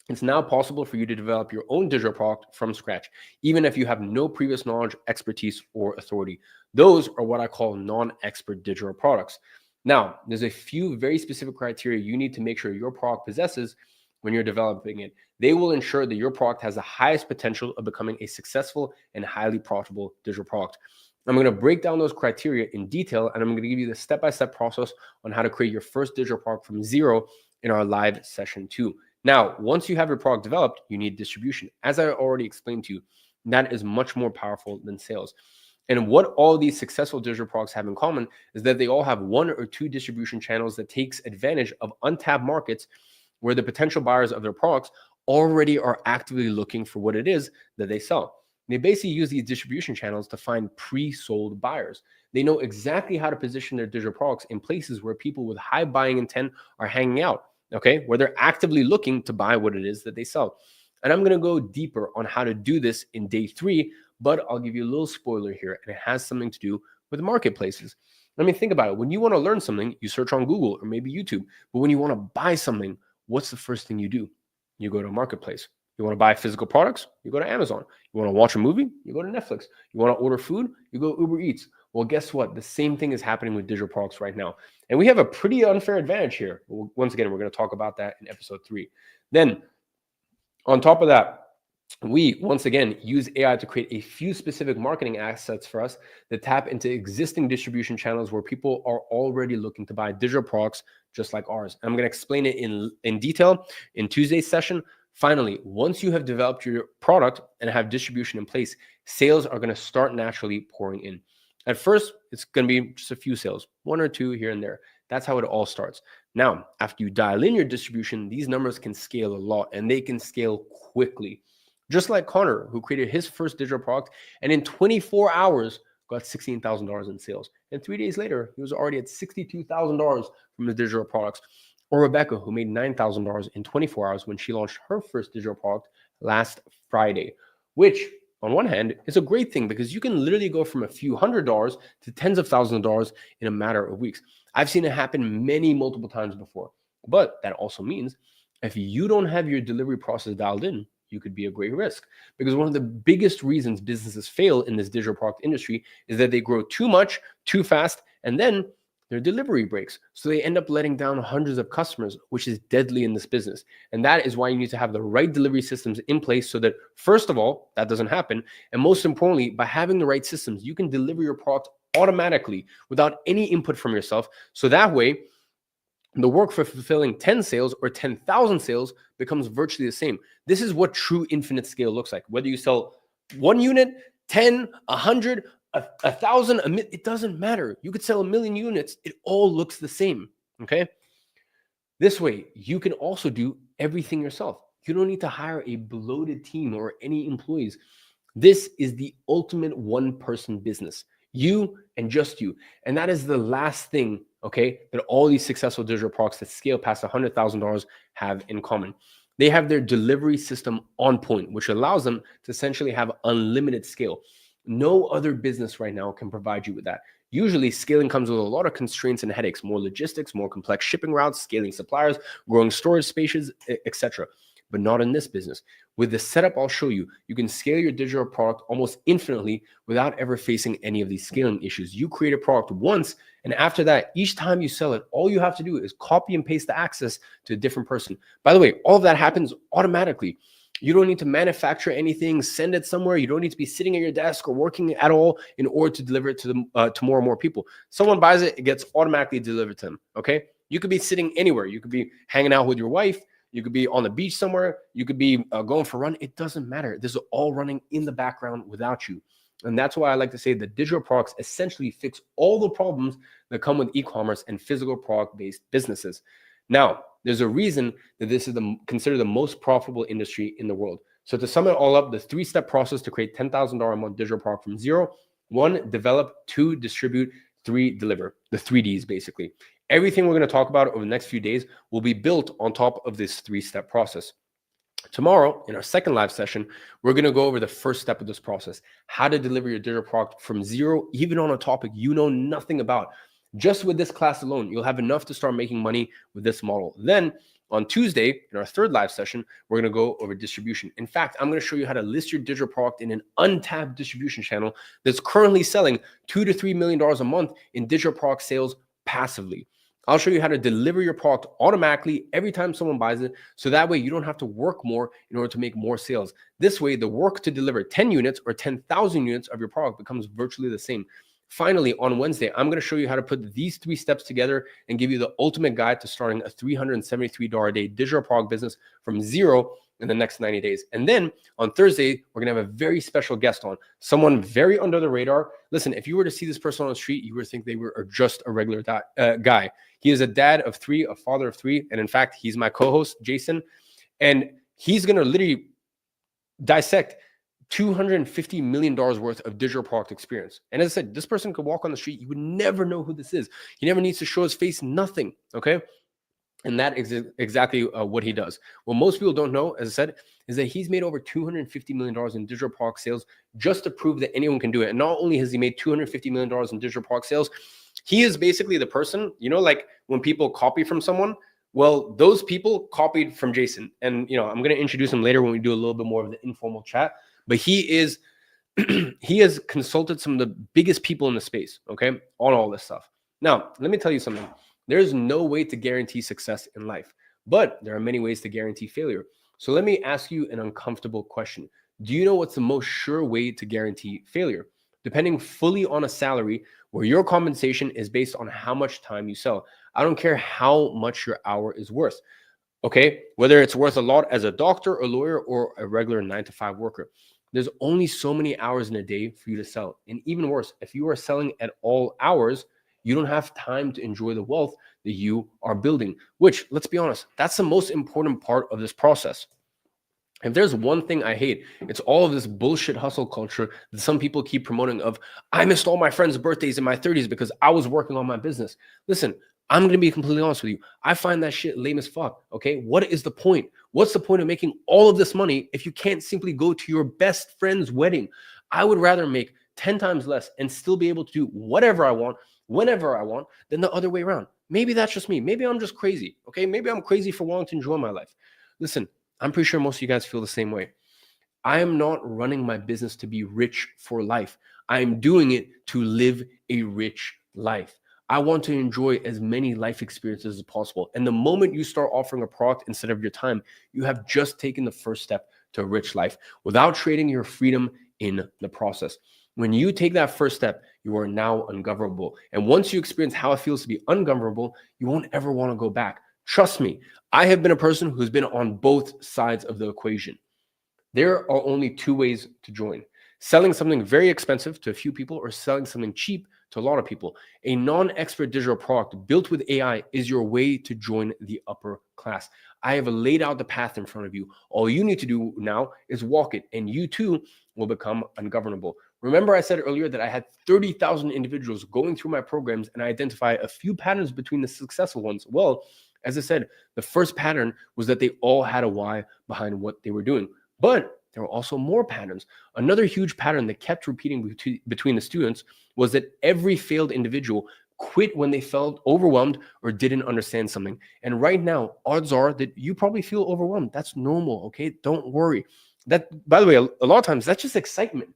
it's now possible for you to develop your own digital product from scratch, even if you have no previous knowledge, expertise, or authority. Those are what I call non-expert digital products. Now, there's a few very specific criteria you need to make sure your product possesses when you're developing it. They will ensure that your product has the highest potential of becoming a successful and highly profitable digital product. I'm going to break down those criteria in detail, and I'm going to give you the step-by-step process on how to create your first digital product from zero in our live session 2. Now, once you have your product developed, you need distribution. As I already explained to you, that is much more powerful than sales. And what all these successful digital products have in common is that they all have 1 or 2 distribution channels that takes advantage of untapped markets where the potential buyers of their products already are actively looking for what it is that they sell. They basically use these distribution channels to find pre-sold buyers. They know exactly how to position their digital products in places where people with high buying intent are hanging out, okay, where they're actively looking to buy what it is that they sell. And I'm going to go deeper on how to do this in day 3, but I'll give you a little spoiler here, and it has something to do with marketplaces. I mean, think about it. When you want to learn something, you search on Google or maybe YouTube. But when you want to buy something, what's the first thing you do? You go to a marketplace. You want to buy physical products? You go to Amazon. You want to watch a movie? You go to Netflix. You want to order food? You go Uber Eats. Well, guess what? The same thing is happening with digital products right now. And we have a pretty unfair advantage here. Once again, we're going to talk about that in episode 3. Then, on top of that, we, once again, use AI to create a few specific marketing assets for us that tap into existing distribution channels where people are already looking to buy digital products just like ours. I'm going to explain it in detail in Tuesday's session. Finally, once you have developed your product and have distribution in place, sales are going to start naturally pouring in. At first, it's going to be just a few sales, 1 or 2 here and there. That's how it all starts. Now, after you dial in your distribution, these numbers can scale a lot, and they can scale quickly. Just like Connor, who created his first digital product, and in 24 hours got $16,000 in sales. And 3 days later, he was already at $62,000 from his digital products. Or Rebecca, who made $9,000 in 24 hours when she launched her first digital product last Friday, which on one hand is a great thing because you can literally go from a few $100s to tens of thousands of dollars in a matter of weeks. I've seen it happen multiple times before. But that also means if you don't have your delivery process dialed in, you could be a great risk. Because one of the biggest reasons businesses fail in this digital product industry is that they grow too much, too fast, and then their delivery breaks. So they end up letting down hundreds of customers, which is deadly in this business. And that is why you need to have the right delivery systems in place so that, first of all, that doesn't happen. And most importantly, by having the right systems, you can deliver your product automatically without any input from yourself. So that way, the work for fulfilling 10 sales or 10,000 sales becomes virtually the same. This is what true infinite scale looks like. Whether you sell 1 unit, 10, 100, 1,000, it doesn't matter. You could sell 1 million units. It all looks the same, okay? This way, you can also do everything yourself. You don't need to hire a bloated team or any employees. This is the ultimate one-person business. You and just you. And that is the last thing, okay, that all these successful digital products that scale past $100,000 have in common. They have their delivery system on point, which allows them to essentially have unlimited scale. No other business right now can provide you with that. Usually, scaling comes with a lot of constraints and headaches, more logistics, more complex shipping routes, scaling suppliers, growing storage spaces, etc. But not in this business. With the setup I'll show you, you can scale your digital product almost infinitely without ever facing any of these scaling issues. You create a product once, and after that, each time you sell it, all you have to do is copy and paste the access to a different person. By the way, all of that happens automatically. You don't need to manufacture anything, send it somewhere. You don't need to be sitting at your desk or working at all in order to deliver it to more and more people. Someone buys it, it gets automatically delivered to them, okay? You could be sitting anywhere. You could be hanging out with your wife. You could be on the beach somewhere. You could be going for a run. It doesn't matter. This is all running in the background without you. And that's why I like to say that digital products essentially fix all the problems that come with e-commerce and physical product-based businesses. Now, there's a reason that this is considered the most profitable industry in the world. So to sum it all up, the 3-step process to create $10,000 a month digital product from zero: 1, develop; 2, distribute; 3, deliver. The 3Ds, basically. Everything we're going to talk about over the next few days will be built on top of this 3-step process. Tomorrow, in our second live session, we're going to go over the first step of this process: how to deliver your digital product from zero, even on a topic you know nothing about. Just with this class alone, you'll have enough to start making money with this model. Then on Tuesday, in our third live session, we're going to go over distribution. In fact, I'm going to show you how to list your digital product in an untapped distribution channel that's currently selling $2 to $3 million a month in digital product sales passively. I'll show you how to deliver your product automatically every time someone buys it, so that way you don't have to work more in order to make more sales. This way, the work to deliver 10 units or 10,000 units of your product becomes virtually the same. Finally, on Wednesday, I'm going to show you how to put these 3 steps together and give you the ultimate guide to starting a $373 a day digital product business from zero in the next 90 days. And then on Thursday, we're going to have a very special guest on, someone very under the radar. Listen, if you were to see this person on the street, you would think they were just a regular guy. He is a dad of 3, a father of 3. And in fact, he's my co-host, Jason. And he's going to literally dissect $250 million worth of digital product experience. And as I said, this person could walk on the street. You would never know who this is. He never needs to show his face, nothing. Okay. And that is exactly what he does. What most people don't know, as I said, is that he's made over $250 million in digital product sales just to prove that anyone can do it. And not only has he made $250 million in digital product sales, he is basically the person, you know, like when people copy from someone, well, those people copied from Jason. And, you know, I'm going to introduce him later when we do a little bit more of the informal chat. But he is, he has consulted some of the biggest people in the space, okay, on all this stuff. Now, let me tell you something. There's no way to guarantee success in life, but there are many ways to guarantee failure. So let me ask you an uncomfortable question. Do you know what's the most sure way to guarantee failure? Depending fully on a salary where your compensation is based on how much time you sell. I don't care how much your hour is worth. Okay, whether it's worth a lot as a doctor, a lawyer, or a regular 9-to-5 worker. There's only so many hours in a day for you to sell. And even worse, if you are selling at all hours, you don't have time to enjoy the wealth that you are building, which, let's be honest, that's the most important part of this process. If there's one thing I hate, it's all of this bullshit hustle culture that some people keep promoting of, I missed all my friends' birthdays in my 30s because I was working on my business. Listen, I'm going to be completely honest with you. I find that shit lame as fuck, okay? What is the point? What's the point of making all of this money if you can't simply go to your best friend's wedding? I would rather make 10 times less and still be able to do whatever I want, whenever I want, than the other way around. Maybe that's just me. Maybe I'm just crazy, okay? Maybe I'm crazy for wanting to enjoy my life. Listen, I'm pretty sure most of you guys feel the same way. I am not running my business to be rich for life. I am doing it to live a rich life. I want to enjoy as many life experiences as possible. And the moment you start offering a product instead of your time, you have just taken the first step to a rich life without trading your freedom in the process. When you take that first step, you are now ungovernable. And once you experience how it feels to be ungovernable, you won't ever want to go back. Trust me, I have been a person who's been on both sides of the equation. There are only 2 ways to join. Selling something very expensive to a few people or selling something cheap to a lot of people. A non-expert digital product built with AI is your way to join the upper class. I have laid out the path in front of you. All you need to do now is walk it, and you too will become ungovernable. Remember, I said earlier that I had 30,000 individuals going through my programs, and I identify a few patterns between the successful ones. Well, as I said, the first pattern was that they all had a why behind what they were doing. But there were also more patterns. Another huge pattern that kept repeating between the students was that every failed individual quit when they felt overwhelmed or didn't understand something. And right now, odds are that you probably feel overwhelmed. That's normal, okay? Don't worry. That, by the way, a lot of times that's just excitement.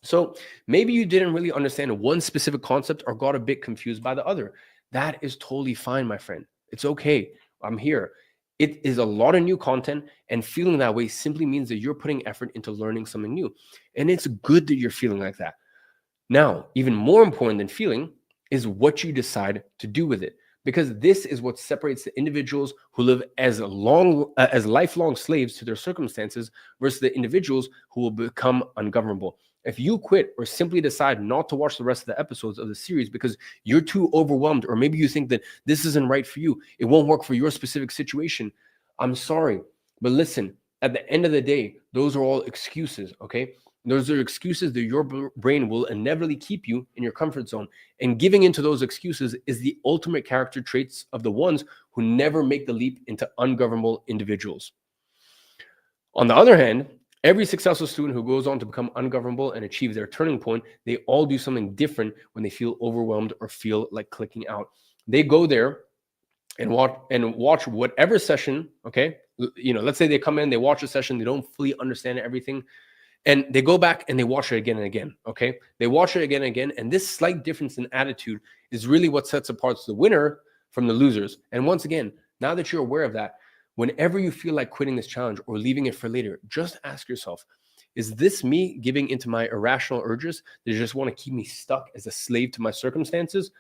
So maybe you didn't really understand one specific concept or got a bit confused by the other. That is totally fine, my friend. It's okay. I'm here. It is a lot of new content, and feeling that way simply means that you're putting effort into learning something new. And it's good that you're feeling like that. Now, even more important than feeling is what you decide to do with it, because this is what separates the individuals who live as lifelong slaves to their circumstances versus the individuals who will become ungovernable. If you quit or simply decide not to watch the rest of the episodes of the series because you're too overwhelmed, or maybe you think that this isn't right for you, it won't work for your specific situation, I'm sorry. But listen, at the end of the day, those are all excuses, okay? Those are excuses that your brain will inevitably keep you in your comfort zone. And giving into those excuses is the ultimate character traits of the ones who never make the leap into ungovernable individuals. On the other hand, every successful student who goes on to become ungovernable and achieve their turning point, they all do something different when they feel overwhelmed or feel like clicking out. They go there and watch whatever session, okay? Let's say they come in, they watch a session, they don't fully understand everything, and they go back and they watch it again and again, okay? They watch it again and again, and this slight difference in attitude is really what sets apart the winner from the losers. And once again, now that you're aware of that, whenever you feel like quitting this challenge or leaving it for later, just ask yourself, is this me giving into my irrational urges that just want to keep me stuck as a slave to my circumstances?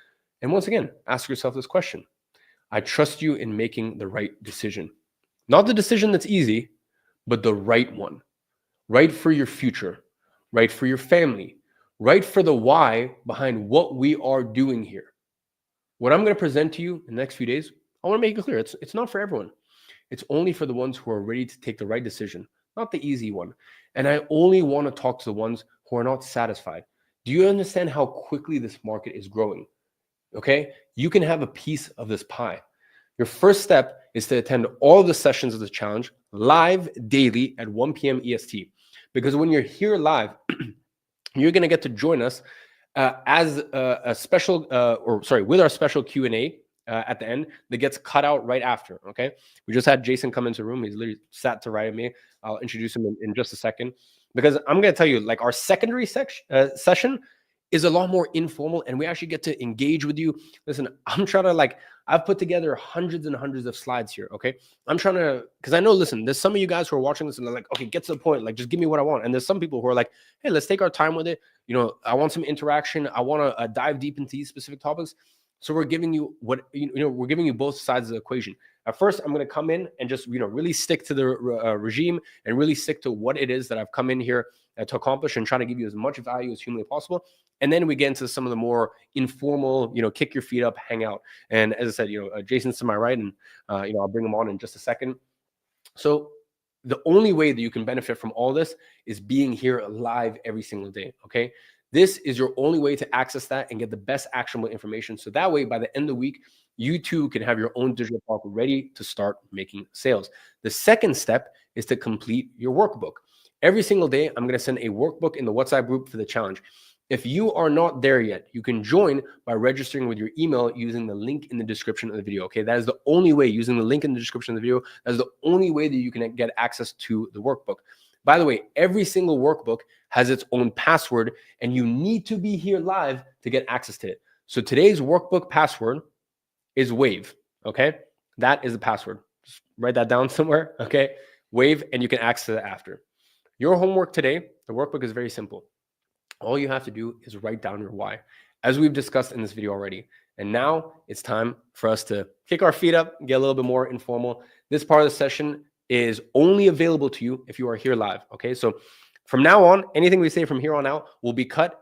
And once again, ask yourself this question. I trust you in making the right decision. Not the decision that's easy, but the right one. Right for your future, right for your family, right for the why behind what we are doing here. What I'm going to present to you in the next few days, I want to make it clear, it's not for everyone. It's only for the ones who are ready to take the right decision, not the easy one. And I only want to talk to the ones who are not satisfied. Do you understand how quickly this market is growing? Okay, you can have a piece of this pie. Your first step is to attend all of the sessions of the challenge live daily at 1 p.m. EST. Because when you're here live, you're going to get to join us as a special, with our special Q&A at the end that gets cut out right after, okay? We just had Jason come into the room. He's literally sat to right of me. I'll introduce him in just a second. Because I'm going to tell you, like, our secondary session is a lot more informal, and we actually get to engage with you. Listen, I'm trying to, I've put together hundreds and hundreds of slides here, okay? I'm trying to, because I know, listen, there's some of you guys who are watching this and they're like, okay, get to the point, just give me what I want. And there's some people who are like, hey, let's take our time with it. I want some interaction. I want to dive deep into these specific topics. So we're giving you we're giving you both sides of the equation. At first, I'm going to come in and just, really stick to the regime and really stick to what it is that I've come in here to accomplish and try to give you as much value as humanly possible. And then we get into some of the more informal, kick your feet up, hang out. And as I said, Jason's to my right, and, I'll bring him on in just a second. So the only way that you can benefit from all this is being here live every single day, okay? This is your only way to access that and get the best actionable information. So that way, by the end of the week, you too can have your own digital product ready to start making sales. The second step is to complete your workbook. Every single day, I'm going to send a workbook in the WhatsApp group for the challenge. If you are not there yet, you can join by registering with your email using the link in the description of the video, okay? That is the only way, using the link in the description of the video, that is the only way that you can get access to the workbook. By the way, every single workbook has its own password, and you need to be here live to get access to it. So today's workbook password is WAVE, okay? That is the password. Just write that down somewhere, okay? WAVE, and you can access it after. Your homework today, the workbook is very simple. All you have to do is write down your why, as we've discussed in this video already. And now it's time for us to kick our feet up, get a little bit more informal. This part of the session is only available to you if you are here live, okay? So from now on, anything we say from here on out will be cut